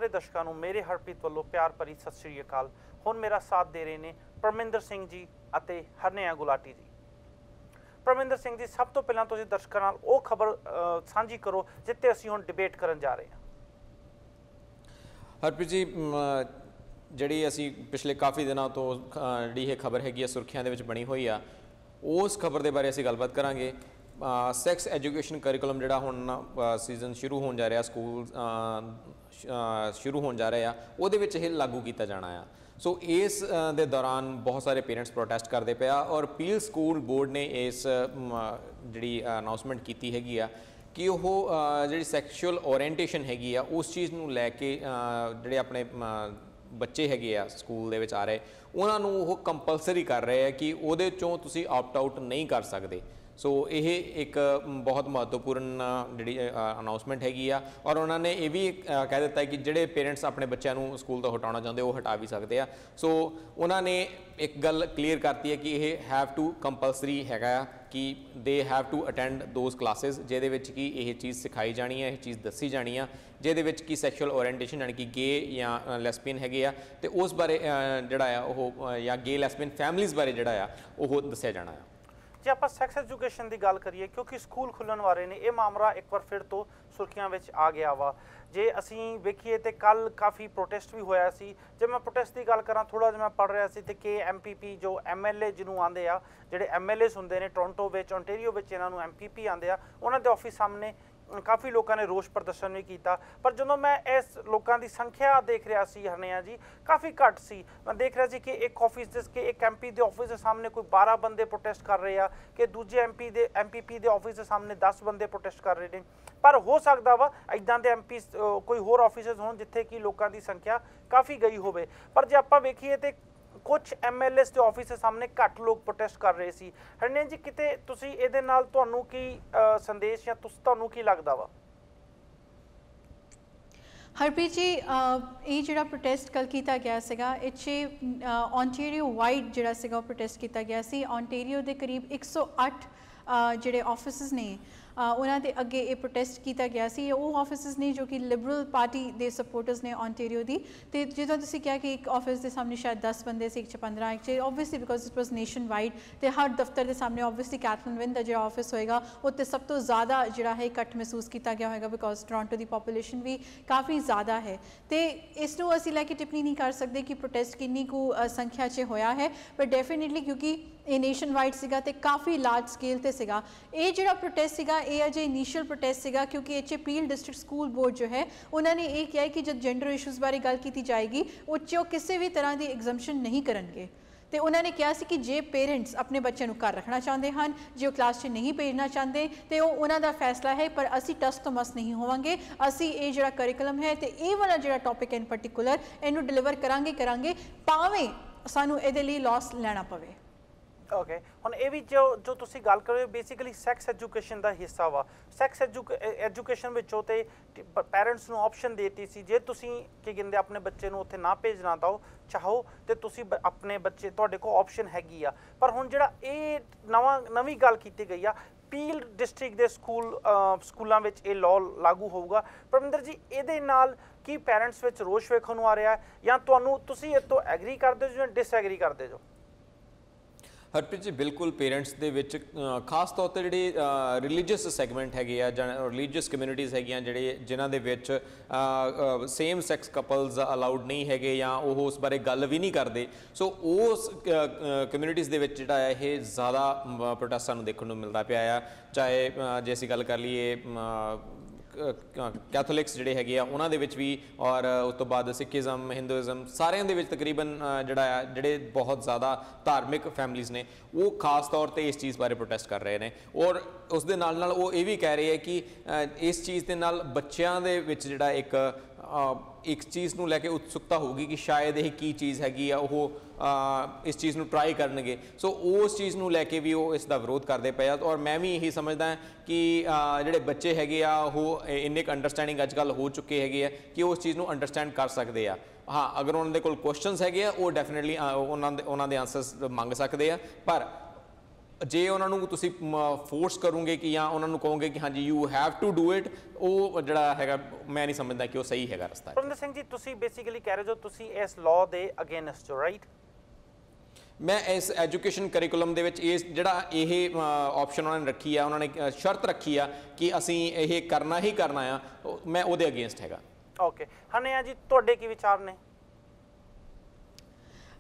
ਸਾਰੇ ਦਰਸ਼ਕਾਂ ਨੂੰ ਮੇਰੇ ਹਰਪ੍ਰੀਤ ਵੱਲੋਂ ਪਿਆਰ ਭਰੀ ਸਤਿ ਸ਼੍ਰੀ ਅਕਾਲ। ਹੁਣ ਮੇਰਾ ਸਾਥ ਦੇ ਰਹੇ ਨੇ ਪਰਮਿੰਦਰ ਸਿੰਘ ਜੀ ਅਤੇ ਹਰਨਿਆ ਗੁਲਾਟੀ ਜੀ। ਪਰਮਿੰਦਰ ਸਿੰਘ ਜੀ, ਸਭ ਤੋਂ ਪਹਿਲਾਂ ਤੁਸੀਂ ਦਰਸ਼ਕਾਂ ਨਾਲ ਉਹ ਖਬਰ ਸਾਂਝੀ ਕਰੋ ਜਿੱਤੇ ਅਸੀਂ ਹੁਣ ਡਿਬੇਟ ਕਰਨ ਜਾ ਰਹੇ ਹਾਂ। ਹਰਪ੍ਰੀਤ ਜੀ, ਜਿਹੜੀ ਅਸੀਂ ਪਿਛਲੇ ਕਾਫੀ ਦਿਨਾਂ ਤੋਂ ਜਿਹੜੀ ਇਹ ਖਬਰ ਹੈਗੀ ਆ ਸੁਰਖੀਆਂ ਦੇ ਵਿੱਚ ਬਣੀ ਹੋਈ ਆ, ਉਸ ਖਬਰ ਦੇ ਬਾਰੇ ਅਸੀਂ ਗੱਲਬਾਤ ਕਰਾਂਗੇ। ਸੈਕਸ ਐਜੂਕੇਸ਼ਨ ਕਰਿਕੂਲਮ ਜਿਹੜਾ ਹੁਣ ਸੀਜ਼ਨ ਸ਼ੁਰੂ ਹੋਣ ਜਾ ਰਿਹਾ, ਸਕੂਲ ਸ਼ੁਰੂ ਹੋਣ ਜਾ ਰਹੇ ਆ, ਉਹਦੇ ਵਿੱਚ ਇਹ ਲਾਗੂ ਕੀਤਾ ਜਾਣਾ ਆ। ਸੋ ਇਸ ਦੇ ਦੌਰਾਨ ਬਹੁਤ ਸਾਰੇ ਪੇਰੈਂਟਸ ਪ੍ਰੋਟੈਸਟ ਕਰਦੇ ਪਿਆ ਔਰ ਪੀਲ ਸਕੂਲ ਬੋਰਡ ਨੇ ਇਸ ਜਿਹੜੀ ਅਨਾਊਂਸਮੈਂਟ ਕੀਤੀ ਹੈਗੀ ਆ ਕਿ ਉਹ ਜਿਹੜੀ ਸੈਕਸ਼ੂਅਲ ਓਰੀਐਂਟੇਸ਼ਨ ਹੈਗੀ ਆ ਉਸ ਚੀਜ਼ ਨੂੰ ਲੈ ਕੇ ਜਿਹੜੇ ਆਪਣੇ ਬੱਚੇ ਹੈਗੇ ਆ ਸਕੂਲ ਦੇ ਵਿੱਚ ਆ ਰਹੇ, ਉਹਨਾਂ ਨੂੰ ਉਹ ਕੰਪਲਸਰੀ ਕਰ ਰਹੇ ਆ ਕਿ ਉਹਦੇ ਚੋਂ ਤੁਸੀਂ ਆਪਟ ਆਊਟ ਨਹੀਂ ਕਰ ਸਕਦੇ। ਸੋ ਇਹ ਇੱਕ ਬਹੁਤ ਮਹੱਤਵਪੂਰਨ ਜਿਹੜੀ ਅਨਾਊਂਸਮੈਂਟ ਹੈਗੀ ਆ ਔਰ ਉਹਨਾਂ ਨੇ ਇਹ ਵੀ ਕਹਿ ਦਿੱਤਾ ਕਿ ਜਿਹੜੇ ਪੇਰੈਂਟਸ ਆਪਣੇ ਬੱਚਿਆਂ ਨੂੰ ਸਕੂਲ ਤੋਂ ਹਟਾਉਣਾ ਚਾਹੁੰਦੇ ਉਹ ਹਟਾ ਵੀ ਸਕਦੇ ਆ। ਸੋ ਉਹਨਾਂ ਨੇ ਇੱਕ ਗੱਲ ਕਲੀਅਰ ਕਰਤੀ ਹੈ ਕਿ ਇਹ ਹੈਵ ਟੂ ਕੰਪਲਸਰੀ ਹੈਗਾ ਆ ਕਿ they have to attend those classes ਜਿਹਦੇ ਵਿੱਚ ਕਿ ਇਹ ਚੀਜ਼ ਸਿਖਾਈ ਜਾਣੀ ਹੈ, ਇਹ ਚੀਜ਼ ਦੱਸੀ ਜਾਣੀ ਆ, ਜਿਹਦੇ ਵਿੱਚ ਕਿ ਸੈਕਸ਼ੂਅਲ ਓਰੀਐਂਟੇਸ਼ਨ ਯਾਨੀ ਕਿ ਗੇ ਜਾਂ ਲੈਸਬੀਅਨ ਹੈਗੇ ਆ ਤੇ ਉਸ ਬਾਰੇ ਜਿਹੜਾ ਆ ਉਹ ਜਾਂ ਗੇ ਲੈਸਬੀਅਨ ਫੈਮਲੀਜ਼ ਬਾਰੇ ਜਿਹੜਾ ਆ ਉਹ ਦੱਸਿਆ ਜਾਣਾ ਆ। ਜੇ ਆਪਾਂ ਸੈਕਸ ਐਜੂਕੇਸ਼ਨ ਦੀ ਗੱਲ ਕਰੀਏ, ਕਿਉਂਕਿ ਸਕੂਲ ਖੁੱਲ੍ਹਣ ਵਾਲੇ ਨੇ, ਇਹ ਮਾਮਲਾ ਇੱਕ ਵਾਰ ਫਿਰ ਤੋਂ ਸੁਰਖੀਆਂ ਵਿੱਚ ਆ ਗਿਆ ਵਾ। ਜੇ ਅਸੀਂ ਵੇਖੀਏ ਤਾਂ ਕੱਲ੍ਹ ਕਾਫੀ ਪ੍ਰੋਟੈਸਟ ਵੀ ਹੋਇਆ ਸੀ। ਜੇ ਮੈਂ ਪ੍ਰੋਟੈਸਟ ਦੀ ਗੱਲ ਕਰਾਂ, ਥੋੜ੍ਹਾ ਜਿਹਾ ਮੈਂ ਪੜ੍ਹ ਰਿਹਾ ਸੀ ਤੇ KMPP ਜੋ MLA ਜਿਹਨੂੰ ਆਉਂਦੇ ਆ, ਜਿਹੜੇ MLAs ਹੁੰਦੇ ਨੇ ਟੋਰਾਂਟੋ ਵਿੱਚ, ਓਨਟੇਰੀਓ ਵਿੱਚ ਇਹਨਾਂ ਨੂੰ MPP ਆਉਂਦੇ ਆ, ਉਹਨਾਂ ਦੇ ਆਫਿਸ ਸਾਹਮਣੇ ਕਾਫੀ ਲੋਕਾਂ ਨੇ ਰੋਸ ਪ੍ਰਦਰਸ਼ਨ ਵੀ ਕੀਤਾ। ਪਰ ਜਦੋਂ ਮੈਂ ਇਸ ਲੋਕਾਂ ਦੀ ਸੰਖਿਆ ਦੇਖ ਰਿਹਾ ਸੀ ਹਰਨਿਆ ਜੀ, ਕਾਫੀ ਘੱਟ ਸੀ। ਮੈਂ ਦੇਖ ਰਿਹਾ ਸੀ ਕਿ ਇੱਕ ਆਫਿਸ ਕਿ ਇੱਕ MP ਦੇ ਆਫਿਸ ਦੇ ਸਾਹਮਣੇ ਕੋਈ 12 ਬੰਦੇ ਪ੍ਰੋਟੈਸਟ ਕਰ ਰਹੇ ਆ, ਕਿ ਦੂਜੇ MPP ਦੇ ਆਫਿਸ ਦੇ ਸਾਹਮਣੇ 10 ਬੰਦੇ ਪ੍ਰੋਟੈਸਟ ਕਰ ਰਹੇ ਨੇ। ਪਰ ਹੋ ਸਕਦਾ ਵਾ ਇੱਦਾਂ ਦੇ MP ਕੋਈ ਹੋਰ ਆਫਿਸਿਸ ਹੋਣ ਜਿੱਥੇ ਕਿ ਲੋਕਾਂ ਦੀ ਸੰਖਿਆ ਕਾਫੀ ਗਈ ਹੋਵੇ। ਪਰ ਜੇ ਆਪਾਂ ਵੇਖੀਏ ਤਾਂ ਕੁਛ MLAs ਦੇ ਆਫਿਸ ਦੇ ਸਾਹਮਣੇ ਘੱਟ ਲੋਕ ਪ੍ਰੋਟੈਸਟ ਕਰ ਰਹੇ ਸੀ। ਹਰਨਿਆ ਜੀ, ਕਿਤੇ ਤੁਸੀਂ ਇਹਦੇ ਨਾਲ ਤੁਹਾਨੂੰ ਕੀ ਸੰਦੇਸ਼ ਜਾਂ ਤੁਹਾਨੂੰ ਕੀ ਲੱਗਦਾ ਵਾ? ਹਰਪ੍ਰੀਤ ਜੀ, ਇਹ ਜਿਹੜਾ ਪ੍ਰੋਟੈਸਟ ਕੱਲ੍ਹ ਕੀਤਾ ਗਿਆ ਸੀਗਾ, ਇਹ 'ਚ ਓਨਟੇਰੀਓ ਵਾਈਡ ਜਿਹੜਾ ਸੀਗਾ ਉਹ ਪ੍ਰੋਟੈਸਟ ਕੀਤਾ ਗਿਆ ਸੀ। ਓਨਟੇਰੀਓ ਦੇ ਕਰੀਬ 108 ਜਿਹੜੇ ਆਫਿਸਿਸ ਨੇ ਉਹਨਾਂ ਦੇ ਅੱਗੇ ਇਹ ਪ੍ਰੋਟੈਸਟ ਕੀਤਾ ਗਿਆ ਸੀ। ਉਹ ਆਫਿਸਿਸ ਨੇ ਜੋ ਕਿ ਲਿਬਰਲ ਪਾਰਟੀ ਦੇ ਸਪੋਰਟਰਸ ਨੇ ਓਨਟੇਰੀਓ ਦੀ। ਅਤੇ ਜਦੋਂ ਤੁਸੀਂ ਕਿਹਾ ਕਿ ਇੱਕ ਆਫਿਸ ਦੇ ਸਾਹਮਣੇ ਸ਼ਾਇਦ 10 ਬੰਦੇ ਸੀ, ਇੱਕ 'ਚ 15, ਇੱਕ 'ਚ obviously because it was nation wide, ਅਤੇ ਹਰ ਦਫ਼ਤਰ ਦੇ ਸਾਹਮਣੇ ਓਬਵੀਅਸਲੀ ਕੈਥਰੀਨ ਵਿਨ ਦਾ ਜਿਹੜਾ ਆਫਿਸ ਹੋਏਗਾ ਉੱਥੇ ਸਭ ਤੋਂ ਜ਼ਿਆਦਾ ਜਿਹੜਾ ਹੈ ਇਕੱਠ ਮਹਿਸੂਸ ਕੀਤਾ ਗਿਆ ਹੋਏਗਾ, ਬਿਕੋਜ਼ ਟੋਰਾਂਟੋ ਦੀ ਪਾਪੂਲੇਸ਼ਨ ਵੀ ਕਾਫੀ ਜ਼ਿਆਦਾ ਹੈ। ਅਤੇ ਇਸ ਨੂੰ ਅਸੀਂ ਲੈ ਕੇ ਟਿੱਪਣੀ ਨਹੀਂ ਕਰ ਸਕਦੇ ਕਿ ਪ੍ਰੋਟੈਸਟ ਕਿੰਨੀ ਕੁ ਸੰਖਿਆ 'ਚ ਹੋਇਆ ਹੈ, ਪਰ ਡੈਫੀਨੇਟਲੀ ਕਿਉਂਕਿ ਇਹ ਨੇਸ਼ਨ ਵਾਈਡ ਸੀਗਾ ਅਤੇ ਕਾਫੀ ਲਾਰਜ ਸਕੇਲ 'ਤੇ ਸੀਗਾ। ਇਹ ਜਿਹੜਾ ਪ੍ਰੋਟੈਸਟ ਸੀਗਾ ਇਹ ਅਜੇ ਇਨੀਸ਼ੀਅਲ ਪ੍ਰੋਟੈਸਟ ਸੀਗਾ, ਕਿਉਂਕਿ ਇਹ 'ਚ ਪੀਲ ਡਿਸਟ੍ਰਿਕਟ ਸਕੂਲ ਬੋਰਡ ਜੋ ਹੈ ਉਹਨਾਂ ਨੇ ਇਹ ਕਿਹਾ ਕਿ ਜਦ ਜੈਂਡਰ ਇਸ਼ੂਜ਼ ਬਾਰੇ ਗੱਲ ਕੀਤੀ ਜਾਏਗੀ ਉਹ 'ਚ ਉਹ ਕਿਸੇ ਵੀ ਤਰ੍ਹਾਂ ਦੀ ਐਗਜ਼ੰਪਸ਼ਨ ਨਹੀਂ ਕਰਨਗੇ। ਅਤੇ ਉਹਨਾਂ ਨੇ ਕਿਹਾ ਸੀ ਕਿ ਜੇ ਪੇਰੈਂਟਸ ਆਪਣੇ ਬੱਚਿਆਂ ਨੂੰ ਘਰ ਰੱਖਣਾ ਚਾਹੁੰਦੇ ਹਨ, ਜੇ ਉਹ ਕਲਾਸ 'ਚ ਨਹੀਂ ਭੇਜਣਾ ਚਾਹੁੰਦੇ ਅਤੇ ਉਹ ਉਹਨਾਂ ਦਾ ਫੈਸਲਾ ਹੈ, ਪਰ ਅਸੀਂ ਟਸ ਤੋਂ ਮਸ ਨਹੀਂ ਹੋਵਾਂਗੇ। ਅਸੀਂ ਇਹ ਜਿਹੜਾ ਕਰਿਕੂਲਮ ਹੈ ਅਤੇ ਇਹ ਵਾਲਾ ਜਿਹੜਾ ਟੌਪਿਕ ਇਨ ਪਰਟੀਕੂਲਰ ਇਹਨੂੰ ਡਿਲੀਵਰ ਕਰਾਂਗੇ ਭਾਵੇਂ ਸਾਨੂੰ ਇਹਦੇ ਲਈ ਲਾਸ ਲੈਣਾ ਪਵੇ। ਓਕੇ, ਹੁਣ ਇਹ ਵੀ ਜੋ ਤੁਸੀਂ ਗੱਲ ਕਰ ਰਹੇ ਹੋ ਬੇਸਿਕਲੀ ਸੈਕਸ ਐਜੂਕੇਸ਼ਨ ਦਾ ਹਿੱਸਾ ਵਾ। ਸੈਕਸ ਐਜੂਕੇਸ਼ਨ ਵਿੱਚੋਂ ਤੇ ਪੈਰੈਂਟਸ ਨੂੰ ਆਪਸ਼ਨ ਦੇਤੀ ਸੀ, ਜੇ ਤੁਸੀਂ ਕੀ ਕਹਿੰਦੇ ਆਪਣੇ ਬੱਚੇ ਨੂੰ ਉੱਥੇ ਨਾ ਭੇਜਣਾ ਤਾਂ ਚਾਹੋ ਤੇ ਤੁਸੀਂ ਆਪਣੇ ਬੱਚੇ, ਤੁਹਾਡੇ ਕੋਲ ਆਪਸ਼ਨ ਹੈਗੀ ਆ। ਪਰ ਹੁਣ ਜਿਹੜਾ ਇਹ ਨਵੀਂ ਗੱਲ ਕੀਤੀ ਗਈ ਆ, ਪੀਲ ਡਿਸਟ੍ਰਿਕਟ ਦੇ ਸਕੂਲਾਂ ਵਿੱਚ ਇਹ ਲਾਅ ਲਾਗੂ ਹੋਊਗਾ। ਪਰਮਿੰਦਰ ਜੀ, ਇਹਦੇ ਨਾਲ ਕੀ ਪੈਰੈਂਟਸ ਵਿੱਚ ਰੋਸ਼ ਵੇਖਣ ਨੂੰ ਆ ਰਿਹਾ ਜਾਂ ਤੁਸੀਂ ਇਹ ਤੋਂ ਐਗਰੀ ਕਰਦੇ ਹੋ ਜਾਂ ਡਿਸਐਗਰੀ ਕਰਦੇ ਜੋ? ਹਰਪ੍ਰੀਤ ਜੀ, ਬਿਲਕੁਲ ਪੇਰੈਂਟਸ ਦੇ ਵਿੱਚ ਖਾਸ ਤੌਰ 'ਤੇ ਜਿਹੜੇ ਰਿਲੀਜੀਅਸ ਸੈਗਮੈਂਟ ਹੈਗੇ ਆ ਜਾਂ ਰਿਲੀਜੀਅਸ ਕਮਿਊਨਿਟੀਜ਼ ਹੈਗੀਆਂ ਜਿਨ੍ਹਾਂ ਦੇ ਵਿੱਚ ਸੇਮ ਸੈਕਸ ਕਪਲਸ ਅਲਾਊਡ ਨਹੀਂ ਹੈਗੇ ਜਾਂ ਉਹ ਉਸ ਬਾਰੇ ਗੱਲ ਵੀ ਨਹੀਂ ਕਰਦੇ, ਸੋ ਉਸ ਕਮਿਊਨਿਟੀਜ਼ ਦੇ ਵਿੱਚ ਜਿਹੜਾ ਹੈ ਇਹ ਜ਼ਿਆਦਾ ਪ੍ਰੋਟੈਸਟ ਸਾਨੂੰ ਦੇਖਣ ਨੂੰ ਮਿਲਦਾ ਪਿਆ ਆ। ਚਾਹੇ ਜੇ ਅਸੀਂ ਗੱਲ ਕਰ ਲਈਏ ਕੈਥੋਲਿਕਸ ਜਿਹੜੇ ਹੈਗੇ ਆ ਉਹਨਾਂ ਦੇ ਵਿੱਚ ਵੀ, ਔਰ ਉਸ ਤੋਂ ਬਾਅਦ ਸਿੱਖੀਜ਼ਮ, ਹਿੰਦੂਇਜ਼ਮ, ਸਾਰਿਆਂ ਦੇ ਵਿੱਚ ਤਕਰੀਬਨ ਜਿਹੜੇ ਬਹੁਤ ਜ਼ਿਆਦਾ ਧਾਰਮਿਕ ਫੈਮਲੀਜ਼ ਨੇ ਉਹ ਖਾਸ ਤੌਰ 'ਤੇ ਇਸ ਚੀਜ਼ ਬਾਰੇ ਪ੍ਰੋਟੈਸਟ ਕਰ ਰਹੇ ਨੇ। ਔਰ ਉਸ ਦੇ ਨਾਲ ਉਹ ਇਹ ਵੀ ਕਹਿ ਰਹੇ ਹੈ ਕਿ ਇਸ ਚੀਜ਼ ਦੇ ਨਾਲ ਬੱਚਿਆਂ ਦੇ ਵਿੱਚ ਜਿਹੜਾ ਇੱਕ ਚੀਜ਼ ਨੂੰ ਲੈ ਕੇ ਉਤਸੁਕਤਾ ਹੋਊਗੀ ਕਿ ਸ਼ਾਇਦ ਇਹ ਕੀ ਚੀਜ਼ ਹੈਗੀ ਆ, ਉਹ ਇਸ ਚੀਜ਼ ਨੂੰ ਟਰਾਈ ਕਰਨਗੇ। ਸੋ ਉਸ ਚੀਜ਼ ਨੂੰ ਲੈ ਕੇ ਵੀ ਉਹ ਇਸ ਦਾ ਵਿਰੋਧ ਕਰਦੇ ਪਏ ਆ। ਔਰ ਮੈਂ ਵੀ ਇਹੀ ਸਮਝਦਾ ਕਿ ਜਿਹੜੇ ਬੱਚੇ ਹੈਗੇ ਆ ਉਹ ਇੰਨੇ ਕੁ ਅੰਡਰਸਟੈਂਡਿੰਗ ਅੱਜ ਕੱਲ੍ਹ ਹੋ ਚੁੱਕੇ ਹੈਗੇ ਆ ਕਿ ਉਸ ਚੀਜ਼ ਨੂੰ ਅੰਡਰਸਟੈਂਡ ਕਰ ਸਕਦੇ ਆ। ਹਾਂ, ਅਗਰ ਉਹਨਾਂ ਦੇ ਕੋਲ ਕੁਐਸਚਨਸ ਹੈਗੇ ਆ ਉਹ ਡੈਫੀਨੇਟਲੀ ਉਹਨਾਂ ਦੇ ਆਨਸਰਸ ਮੰਗ ਸਕਦੇ ਆ, ਪਰ ਜੇ ਉਹਨਾਂ ਨੂੰ ਤੁਸੀਂ ਫੋਰਸ ਕਰੋਗੇ ਕਿ ਜਾਂ ਉਹਨਾਂ ਨੂੰ ਕਹੋਗੇ ਕਿ ਹਾਂਜੀ you have to do it, ਉਹ ਜਿਹੜਾ ਹੈਗਾ ਮੈਂ ਨਹੀਂ ਸਮਝਦਾ ਕਿ ਉਹ ਸਹੀ ਹੈਗਾ ਰਸਤਾ। ਪਰਮਿੰਦਰ ਸਿੰਘ ਜੀ, ਤੁਸੀਂ ਬੇਸਿਕਲੀ ਕਹਿ ਰਹੇ ਜੋ ਤੁਸੀਂ ਇਸ ਲਾਅ ਦੇ ਅਗੇਨਸਟ ਹੋ, ਰਾਈਟ? ਮੈਂ ਇਸ ਐਜੂਕੇਸ਼ਨ ਕਰਿਕੂਲਮ ਦੇ ਵਿੱਚ ਇਸ ਜਿਹੜਾ ਇਹ ਆਪਸ਼ਨ ਉਹਨਾਂ ਨੇ ਰੱਖੀ ਆ, ਉਹਨਾਂ ਨੇ ਸ਼ਰਤ ਰੱਖੀ ਆ ਕਿ ਅਸੀਂ ਇਹ ਕਰਨਾ ਹੀ ਕਰਨਾ ਆ, ਮੈਂ ਉਹਦੇ ਅਗੇਂਸਟ ਹੈਗਾ। ਓਕੇ, ਹਨਿਆ ਜੀ ਤੁਹਾਡੇ ਕੀ ਵਿਚਾਰ ਨੇ?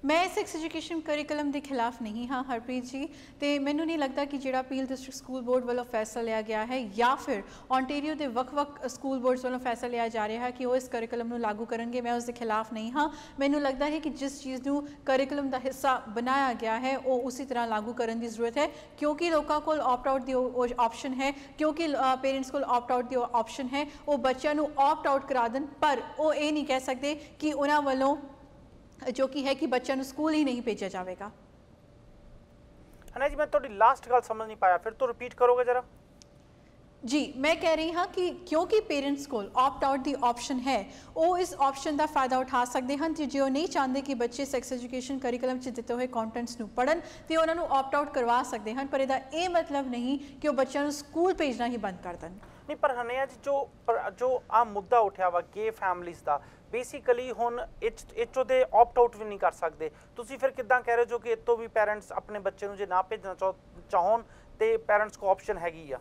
ਮੈਂ ਸੈਕਸ ਐਜੂਕੇਸ਼ਨ ਕਰਿਕੂਲਮ ਦੇ ਖਿਲਾਫ ਨਹੀਂ ਹਾਂ ਹਰਪ੍ਰੀਤ ਜੀ, ਤੇ ਮੈਨੂੰ ਨਹੀਂ ਲੱਗਦਾ ਕਿ ਜਿਹੜਾ ਪੀਲ ਡਿਸਟ੍ਰਿਕਟ ਸਕੂਲ ਬੋਰਡ ਵੱਲੋਂ ਫੈਸਲਾ ਲਿਆ ਗਿਆ ਹੈ ਜਾਂ ਫਿਰ ਆਂਟੇਰੀਓ ਦੇ ਵੱਖ-ਵੱਖ ਸਕੂਲ ਬੋਰਡਸ ਵੱਲੋਂ ਫੈਸਲਾ ਲਿਆ ਜਾ ਰਿਹਾ ਹੈ ਕਿ ਉਹ ਇਸ ਕਰਿਕੂਲਮ ਨੂੰ ਲਾਗੂ ਕਰਨਗੇ, ਮੈਂ ਉਸ ਦੇ ਖਿਲਾਫ ਨਹੀਂ ਹਾਂ। ਮੈਨੂੰ ਲੱਗਦਾ ਹੈ ਕਿ ਜਿਸ ਚੀਜ਼ ਨੂੰ ਕਰਿਕੂਲਮ ਦਾ ਹਿੱਸਾ ਬਣਾਇਆ ਗਿਆ ਹੈ ਉਹ ਉਸੇ ਤਰ੍ਹਾਂ ਲਾਗੂ ਕਰਨ ਦੀ ਜ਼ਰੂਰਤ ਹੈ, ਕਿਉਂਕਿ ਲੋਕਾਂ ਕੋਲ ਆਪਟ ਆਊਟ ਦੀ ਆਪਸ਼ਨ ਹੈ, ਕਿਉਂਕਿ ਪੇਰੈਂਟਸ ਕੋਲ ਆਪਟ ਆਊਟ ਦੀ ਆਪਸ਼ਨ ਹੈ। ਉਹ ਬੱਚਿਆਂ ਨੂੰ ਆਪਟ ਆਊਟ ਕਰਾ ਦੇਣ, ਪਰ ਉਹ ਇਹ ਨਹੀਂ ਕਹਿ ਸਕਦੇ ਕਿ ਉਹਨਾਂ ਵੱਲੋਂ ਜੋ ਕਿ ਹੈ ਕਿ ਬੱਚਿਆਂ ਨੂੰ ਸਕੂਲ ਹੀ ਨਹੀਂ ਭੇਜਿਆ ਜਾਵੇਗਾ। ਹਨਾ ਜੀ, ਮੈਂ ਤੁਹਾਡੀ ਲਾਸਟ ਗੱਲ ਸਮਝ ਨਹੀਂ ਪਾਇਆ, ਫਿਰ ਤੋਂ ਰਿਪੀਟ ਕਰੋਗੇ ਜਰਾ? ਜੀ, ਮੈਂ ਕਹਿ ਰਹੀ ਹਾਂ ਕਿ ਕਿਉਂਕਿ ਪੇਰੈਂਟਸ ਕੋਲ ਆਪਟ ਆਊਟ ਦੀ ਆਪਸ਼ਨ ਹੈ, ਉਹ ਇਸ ਆਪਸ਼ਨ ਦਾ ਫਾਇਦਾ ਉਠਾ ਸਕਦੇ ਹਨ ਤੇ ਜੇ ਉਹ ਨਹੀਂ ਚਾਹੁੰਦੇ ਕਿ ਬੱਚੇ ਸੈਕਸ ਐਜੂਕੇਸ਼ਨ ਕਰਿਕੂਲਮ 'ਚ ਦਿੱਤੇ ਹੋਏ ਕੰਟੈਂਟਸ ਨੂੰ ਪੜ੍ਹਨ ਤੇ ਉਹਨਾਂ ਨੂੰ ਆਪਟ ਆਊਟ ਕਰਵਾ ਸਕਦੇ ਹਨ, ਪਰ ਇਹਦਾ ਇਹ ਮਤਲਬ ਨਹੀਂ ਕਿ ਉਹ ਬੱਚਿਆਂ ਨੂੰ ਸਕੂਲ ਭੇਜਣਾ ਹੀ ਬੰਦ ਕਰ ਦੇਣ। ਨਹੀਂ, ਪਰ ਹਨਿਆ ਜੀ ਜੋ ਆ ਮੁੱਦਾ ਉਠਿਆ ਵਾ ਗੇ ਫੈਮਲੀਜ਼ ਦਾ, ਬੇਸਿਕਲੀ ਹੁਣ ਇਹ 'ਚੋਂ ਦੇ ਆਪਟ ਆਊਟ ਵੀ ਨਹੀਂ ਕਰ ਸਕਦੇ, ਤੁਸੀਂ ਫਿਰ ਕਿੱਦਾਂ ਕਹਿ ਰਹੇ ਹੋ ਕਿ ਇਹ ਤੋਂ ਵੀ ਪੈਰੈਂਟਸ ਆਪਣੇ ਬੱਚੇ ਨੂੰ ਜੇ ਨਾ ਭੇਜਣਾ ਚਾਹਣ ਤੇ ਪੈਰੈਂਟਸ ਕੋ ਆਪਸ਼ਨ ਹੈਗੀ ਆ?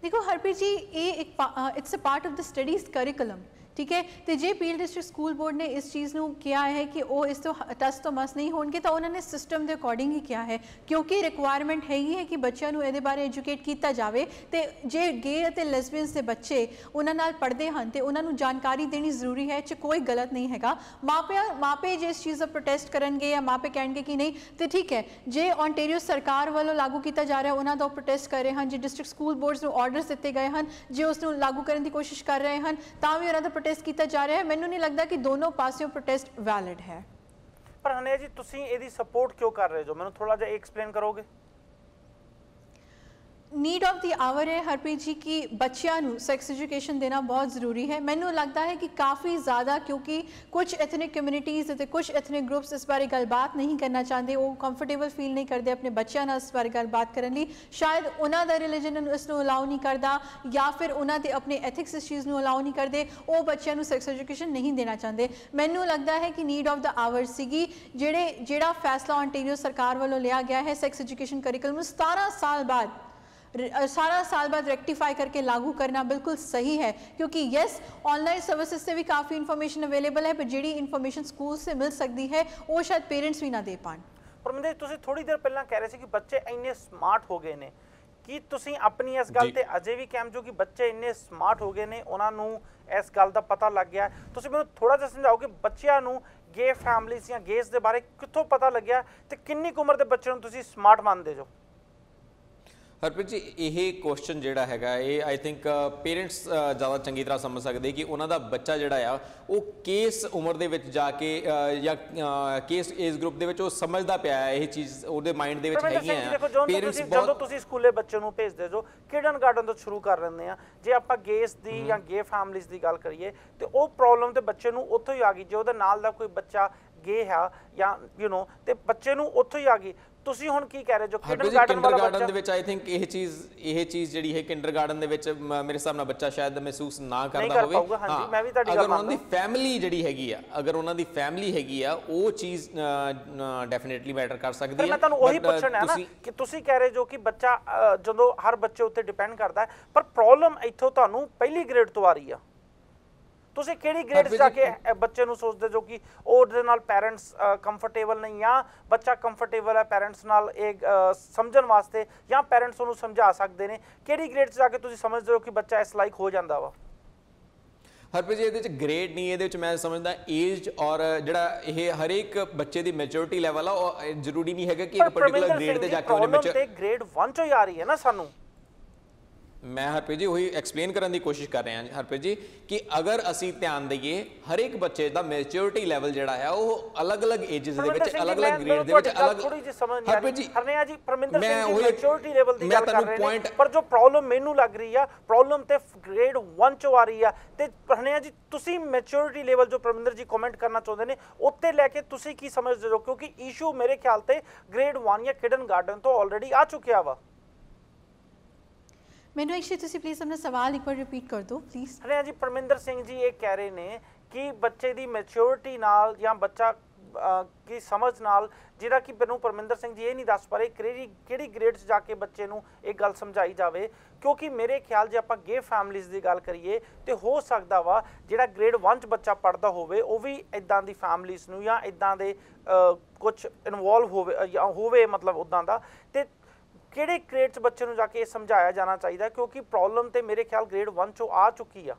देखो हरप्रीत जी, ये एक it's a part of the studies curriculum, ठीक है। तो जे पील डिस्ट्रिक्ट स्कूल बोर्ड ने इस चीज़ ਨੂੰ किया है कि वो इस तो टस तो मस नहीं होणगे, तो उन्होंने सिस्टम के अकॉर्डिंग ही किया है, क्योंकि रिक्वायरमेंट है ही है कि बच्चों को ये बारे एजुकेट किया जाए। तो जे गे और लेसबीयंस के बच्चे उन्होंने पढ़ते हैं तो उन्होंने जानकारी देनी जरूरी है, कोई गलत नहीं है। मापे जे इस चीज़ का प्रोटेस्ट करेंगे या मापे कहेंगे कि नहीं, तो ठीक है। जे ओंटारियो सरकार वालों लागू किया जा रहा है, उन्होंने प्रोटेस्ट कर रहे हैं, जो डिस्ट्रिक्ट स्कूल बोर्ड्स को ऑर्डर्स दिए गए हैं, जो उसको लागू करने की कोशिश कर रहे हैं, तो भी उन्होंने प्रोटेस्ट किया जा रहा है। मैनू नहीं लगता कि दोनों पासों प्रोटेस्ट वैलिड है। पर हने जी तुसी ਇਹਦੀ सपोर्ट क्यों कर रहे हो, ਮੈਨੂੰ थोड़ा ਜਿਹਾ एक्सप्लेन करोगे? नीड ऑफ द आवर है हरप्रीत जी कि बच्चों को सैक्स एजुकेशन देना बहुत ज़रूरी है। मैनू लगता है कि काफ़ी ज़्यादा, क्योंकि कुछ एथनिक कम्यूनिटीज़ ते कुछ एथनिक ग्रुप्स इस बारे गलबात नहीं करना चाहते, वो कंफर्टेबल फील नहीं करते अपने बच्चों नाल इस बारे गलबात करने लई। शायद उन्हों का रिलीजन इसनूं अलाउ नहीं करता या फिर उन्होंने अपने एथिक्स इस चीज़ को अलाउ नहीं करते, वो बच्चों को सैक्स एजुकेशन नहीं देना चाहते। मैनू लगता है कि नीड ऑफ द आवर सीगी जेड़ा फैसला ओंटारियो सरकार वालों लिया गया है, सैक्स एजुकेशन करिकुलम 17 साल बाद रेक्टिफाई करके लागू करना बिल्कुल सही है, क्योंकि यस ऑनलाइन सर्विसेज से भी काफ़ी इन्फॉर्मेशन अवेलेबल है, पर जी इन्फॉर्मेशन स्कूल से मिल सकती है वो शायद पेरेंट्स भी ना दे पान। परमिंदर, तुसी थोड़ी देर पहला कह रहे थे कि बच्चे इन्ने स्मार्ट हो गए ने, कि तुसी अपनी इस गल ते अजे भी कहम जो कि बच्चे इन्ने स्मार्ट हो गए ने, उन्हां नूं इस गल दा पता लग गया। तुसी मैनूं थोड़ा जिहा समझाओ कि बच्चियां नूं गे फैमिलीज़ या गेज दे बारे कित्थों पता लग्या ते किन्नी उम्र दे बच्चे नूं तुसी स्मार्ट मानदे जो? हरप्रीत जी, ये क्वेश्चन जोड़ा है ये आई थिंक पेरेंट्स ज़्यादा चंगी तरह समझ सकते कि उन्हों का बच्चा जोड़ा आ वो किस उम्र दे विच जाके या किस एज ग्रुप दे विच वो समझदा पिया है, ये चीज़ उसदे माइंड दे विच हैगी है। पेरेंट्स जदों तुसीं स्कूले बच्चे नूं भेजदे जो किडन गार्डन तो शुरू कर रहे हैं, जे आपां गेस दी या गे फैमिलीज़ दी गल करिए तो वो प्रॉब्लम तो बच्चे नूं उत्थों ही आ गई, जे उहदे नाल दा कोई बच्चा गे है या ते बच्चे नूं उत्थों ही आ गई। ਤੁਸੀਂ ਹੁਣ ਕੀ ਕਹਿ ਰਹੇ ਜੋ ਕਿੰਡਰਗਾਰਟਨ ਦੇ ਵਿੱਚ ਆਈ ਥਿੰਕ ਇਹ ਚੀਜ਼ ਜਿਹੜੀ ਹੈ ਕਿੰਡਰਗਾਰਟਨ ਦੇ ਵਿੱਚ ਮੇਰੇ ਹਿਸਾਬ ਨਾਲ ਬੱਚਾ ਸ਼ਾਇਦ ਮਹਿਸੂਸ ਨਾ ਕਰਦਾ ਹੋਵੇ। ਹਾਂਜੀ, ਮੈਂ ਵੀ ਤੁਹਾਡੀ ਗੱਲ ਅਗਰ ਉਹਨਾਂ ਦੀ ਫੈਮਿਲੀ ਜਿਹੜੀ ਹੈਗੀ ਆ, ਅਗਰ ਉਹਨਾਂ ਦੀ ਫੈਮਿਲੀ ਹੈਗੀ ਆ, ਉਹ ਚੀਜ਼ ਡੈਫੀਨਿਟਲੀ ਮੈਟਰ ਕਰ ਸਕਦੀ ਹੈ। ਮੈਂ ਤੁਹਾਨੂੰ ਉਹੀ ਪੁੱਛਣਾ ਹੈ ਨਾ ਕਿ ਤੁਸੀਂ ਕਹਿ ਰਹੇ ਜੋ ਕਿ ਬੱਚਾ ਜਦੋਂ ਹਰ ਬੱਚੇ ਉੱਤੇ ਡਿਪੈਂਡ ਕਰਦਾ ਹੈ, ਪਰ ਪ੍ਰੋਬਲਮ ਇੱਥੋਂ ਤੁਹਾਨੂੰ ਪਹਿਲੀ ਗ੍ਰੇਡ ਤੋਂ ਆ ਰਹੀ ਆ। ਤੁਸੀਂ ਕਿਹੜੀ ਗ੍ਰੇਡ 'ਚ ਜਾ ਕੇ ਬੱਚੇ ਨੂੰ ਸੋਚਦੇ ਜੋ ਕਿ ਉਹਦੇ ਨਾਲ ਪੈਰੈਂਟਸ ਕੰਫਰਟੇਬਲ ਨਹੀਂ, ਜਾਂ ਬੱਚਾ ਕੰਫਰਟੇਬਲ ਹੈ ਪੈਰੈਂਟਸ ਨਾਲ ਇਹ ਸਮਝਣ ਵਾਸਤੇ, ਜਾਂ ਪੈਰੈਂਟਸ ਉਹਨੂੰ ਸਮਝਾ ਸਕਦੇ ਨੇ? ਕਿਹੜੀ ਗ੍ਰੇਡ 'ਚ ਜਾ ਕੇ ਤੁਸੀਂ ਸਮਝਦੇ ਹੋ ਕਿ ਬੱਚਾ ਇਸ ਲਾਇਕ ਹੋ ਜਾਂਦਾ ਵਾ? ਹਰਪ੍ਰੀਤ ਜੀ, ਇਹਦੇ ਵਿੱਚ ਗ੍ਰੇਡ ਨਹੀਂ, ਇਹਦੇ ਵਿੱਚ ਮੈਂ ਸਮਝਦਾ ਏਜ ਔਰ ਜਿਹੜਾ ਇਹ ਹਰੇਕ ਬੱਚੇ ਦੀ ਮੈਚੁਰਿਟੀ ਲੈਵਲ ਆ, ਉਹ ਜ਼ਰੂਰੀ ਨਹੀਂ ਹੈਗਾ ਕਿ ਇੱਕ ਪਾਰਟਿਕੂਲਰ ਗ੍ਰੇਡ ਤੇ ਜਾ ਕੇ ਉਹਨੇ ਤੇ ਗ੍ਰੇਡ 1 ਚੋਂ ਹੀ ਆ ਰਹੀ ਹੈ ਨਾ ਸਾਨੂੰ। मैं हरप्रीत जी वही एक्सप्लेन करने की कोशिश कर रहे हैं हरप्रीत जी कि अगर असी ध्यान दईए हर एक बच्चे का मैच्योरिटी लैवल जिहड़ा है वो अलग अलग एजेस दे विच अलग अलग ग्रेड दे विच अलग हरप्रीत जी हरनेहा जी परमिंदर सिंह जी मैं मैच्योरिटी लेवल ਦੀ ਗੱਲ ਕਰ ਰਹੇ ਨੇ ਪਰ ਜੋ ਪ੍ਰੋਬਲਮ ਮੈਨੂੰ ਲੱਗ ਰਹੀ ਆ ਪ੍ਰੋਬਲਮ ਤੇ ਗ੍ਰੇਡ 1 ਚੋਂ ਆ ਰਹੀ ਆ ਤੇ ਹਰਨੇਹਾ ਜੀ ਤੁਸੀਂ ਮੈच्योरिटी ਲੈਵਲ ਜੋ ਪਰਮਿੰਦਰ ਜੀ ਕਮੈਂਟ ਕਰਨਾ ਚਾਹੁੰਦੇ ਨੇ ਉੱਤੇ ਲੈ ਕੇ ਤੁਸੀਂ ਕੀ ਸਮਝਦੇ ਹੋ ਕਿਉਂਕਿ ਇਸ਼ੂ ਮੇਰੇ ਖਿਆਲ ਤੇ ਗ੍ਰੇਡ 1 ਜਾਂ ਕਿਡਨ ਗਾਰਡਨ ਤੋਂ ਆਲਰੇਡੀ ਆ ਚੁੱਕਿਆ ਵਾ ਮੈਨੂੰ ਐਕਚੁਅਲੀ ਤੁਸੀਂ ਪਲੀਜ਼ ਆਪਣਾ ਸਵਾਲ ਇੱਕ ਵਾਰ ਰਿਪੀਟ ਕਰ ਦਿਓ ਪਲੀਜ਼ ਹਰਨੇਹਾ ਜੀ ਪਰਮਿੰਦਰ ਸਿੰਘ ਜੀ ਇਹ ਕਹਿ ਰਹੇ ਨੇ ਕਿ ਬੱਚੇ ਦੀ ਮੈच्योरिटी ਨਾਲ ਜਾਂ ਬੱਚਾ की समझ नाल जिहड़ा कि मैनूं परमिंदर सिंह जी ये नहीं दस पा रहे किहड़ी ग्रेड 'ਚ जा के बच्चे नूं एक गल समझाई जाए क्योंकि मेरे ख्याल जे आपां गे फैमिलीज़ की गल करिए तो हो सकता वा जिहड़ा ग्रेड 1 'ਚ बच्चा पढ़दा होवे वो भी इदां दी फैमिलीज़ नूं या इदां दे कुछ इनवॉल्व होवे मतलब उदां दा ते किहड़े ग्रेड 'ਚ बच्चे नूं जाके समझाया जाना चाहिए क्योंकि प्रॉब्लम तो मेरे ख्याल ग्रेड 1 'ਚੋਂ आ चुकी आ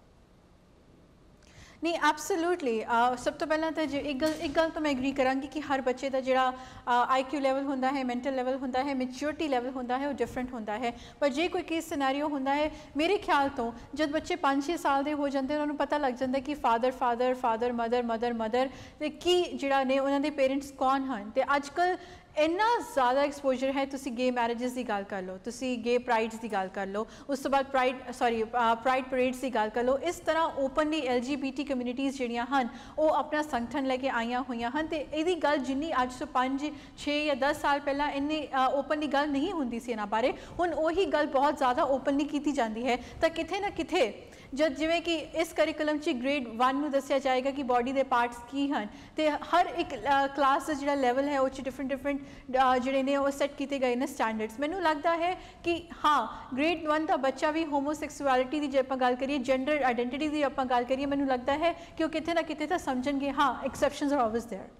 नहीं एब्सोल्यूटली सब तो पहला तो एक गल तो मैं एग्री करांगी कि हर बच्चे का जिहड़ा IQ लैवल होंदा है मैंटल लैवल होंदा है मैच्योरिटी लैवल होंदा है वो डिफरेंट होंदा है पर जे कोई केस सिनेरियो होंदा है मेरे ख्याल तो जब बच्चे 5-6 साल के हो जाते उन्होंने पता लग जाता है कि फादर मदर ते की जिहड़ा ने उन्होंने पेरेंट्स कौन हैं ते अजकल इन्ना ज़्यादा एक्सपोजर है तुसी गे मैरिजेस की गल कर लो तुसी गे प्राइड्स की गल कर लो उस तो बाद प्राइड परेड्स की गल कर लो इस तरह ओपनली LGBT कम्यूनिटीज़ जिहड़ियां हन वो अपना संगठन लैके आईयां होईयां हन ते इहदी गल जिन्नी अज तो 5-6 या 10 साल पहला इन्नी ओपनली गल नहीं हुंदी सी इन्हां बारे हुण उही गल बहुत ज़्यादा ओपनली की जाती है तो किथे ना किथे जब जिवें कि इस करिकुलम च ग्रेड 1 में दस्सिया जाएगा कि बॉडी के पार्ट्स की हैं तो हर एक क्लास का जिहड़ा लैवल है वो डिफरेंट जिहड़े ने वो सैट किए गए ने स्टैंडर्ड्स मैनूं लगता है कि हाँ ग्रेड 1 का बच्चा भी होमोसैक्सुअलिटी की जो आपां गल करिए जेंडर आइडेंटिटी की आपां गल करिए मैनूं लगता है कि वो किते ना किते तां समझणगे हाँ exceptions are always there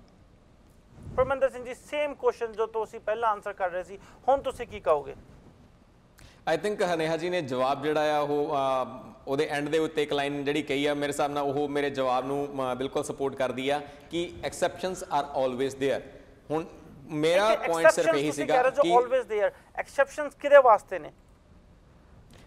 Parminder Singh ji same question जो तुसीं पहला आंसर कर रहे सी हुण तुसीं की कहोगे आई थिंक हरनेहा जी ने जवाब जिहड़ा आ ਉਹਦੇ ਐਂਡ ਦੇ ਉੱਤੇ ਇੱਕ ਲਾਈਨ ਜਿਹੜੀ ਕਹੀ ਆ ਮੇਰੇ ਹਿਸਾਬ ਨਾਲ ਉਹ ਮੇਰੇ ਜਵਾਬ ਨੂੰ ਬਿਲਕੁਲ ਸਪੋਰਟ ਕਰਦੀ ਆ ਕਿ ਐਕਸੈਪਸ਼ਨਸ ਆਰ ਆਲਵੇਜ਼ देयर ਹੁਣ ਮੇਰਾ ਪੁਆਇੰਟ ਸਿਰਫ ਇਹੀ ਸੀਗਾ ਕਿ ਆਲਵੇਜ਼ देयर ਐਕਸੈਪਸ਼ਨਸ ਕਿਹਦੇ ਵਾਸਤੇ ਨੇ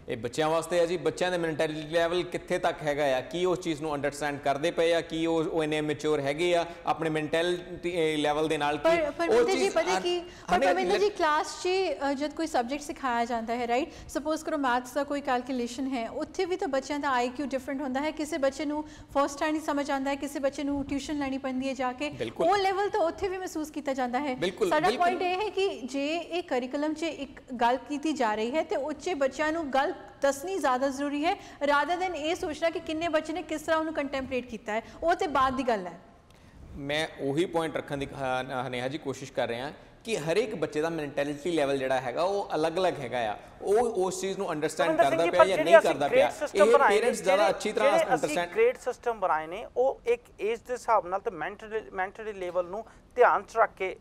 ਇਹ ਬੱਚਿਆਂ ਵਾਸਤੇ ਹੈ ਜੀ ਬੱਚਿਆਂ ਦੇ ਮੈਂਟੈਲਿਟੀ ਲੈਵਲ ਕਿੱਥੇ ਤੱਕ ਹੈਗਾ ਆ ਕੀ ਉਸ ਚੀਜ਼ ਨੂੰ ਅੰਡਰਸਟੈਂਡ ਕਰਦੇ ਪਏ ਆ ਕੀ ਉਹ ਇੰਨੇ ਮੈਚੁਰ ਹੈਗੇ ਆ ਆਪਣੇ ਮੈਂਟੈਲਿਟੀ ਲੈਵਲ ਦੇ ਨਾਲ ਕੀ ਉਹ ਚੀਜ਼ ਪਤਾ ਕੀ ਪਰ ਪਰਮਿੰਦਰ ਜੀ ਕਲਾਸ 'ਚ ਜਦ ਕੋਈ ਸਬਜੈਕਟ ਸਿਖਾਇਆ ਜਾਂਦਾ ਹੈ ਰਾਈਟ ਸਪੋਜ਼ ਕਰੋ ਮੈਥਸ ਦਾ ਕੋਈ ਕੈਲਕੂਲੇਸ਼ਨ ਹੈ ਉੱਥੇ ਵੀ ਤਾਂ ਬੱਚਿਆਂ ਦਾ IQ ਡਿਫਰੈਂਟ ਹੁੰਦਾ ਹੈ ਕਿਸੇ ਬੱਚੇ ਨੂੰ ਫਸਟ ਟਾਈਮ ਨਹੀਂ ਸਮਝ ਆਉਂਦਾ ਹੈ ਕਿਸੇ ਬੱਚੇ ਨੂੰ ਟਿਊਸ਼ਨ ਲੈਣੀ ਪੈਂਦੀ ਹੈ ਜਾ ਕੇ ਉਹ ਲੈਵਲ ਤਾਂ ਉੱਥੇ ਵੀ ਮਹਿਸੂਸ ਕੀਤਾ ਜਾਂਦਾ ਹੈ ਸਾਡਾ ਪੁਆਇੰਟ ਇਹ ਹੈ ਕਿ ਜੇ ਇਹ ਕਰਿਕੂਲਮ 'ਚ ਇੱਕ ਗੱਲ ਕੀਤੀ ਜਾ ਰਹੀ ਹੈ ਤੇ ਉੱਚੇ ਬੱਚਿਆਂ ਨੂੰ ਗੱਲ दसनी ज़्यादा जरूरी है रादर दैन ये सोचना कि किन्ने बच्चे ने किस तरह उन्होंने कंटैंपरेट किया है वो तो बाद की गल है मैं उही पॉइंट रखने की हनेहा जी कोशिश कर रहे हैं कि हर एक बच्चे का मैंटैलिटी लैवल जिहड़ा हैगा वो अलग अलग हैगा आ उस चीज़ ਨੂੰ ਅੰਡਰਸਟੈਂਡ ਕਰਦਾ ਪਿਆ ਜਾਂ ਨਹੀਂ ਕਰਦਾ ਪਿਆ ਇਹ ਪੇਰੈਂਟਸ ਜ਼ਿਆਦਾ ਅੱਛੀ ਤਰ੍ਹਾਂ ਅੰਡਰਸਟੈਂਡ ਗ੍ਰੇਡ ਸਿਸਟਮ ਬਣਾਏ ਨੇ ਉਹ ਇੱਕ ਏਜ ਦੇ ਹਿਸਾਬ ਨਾਲ ਤੇ ਮੈਂਟਲੀ ਲੈਵਲ ਨੂੰ ਧਿਆਨ 'ਚ ਰੱਖ ਕੇ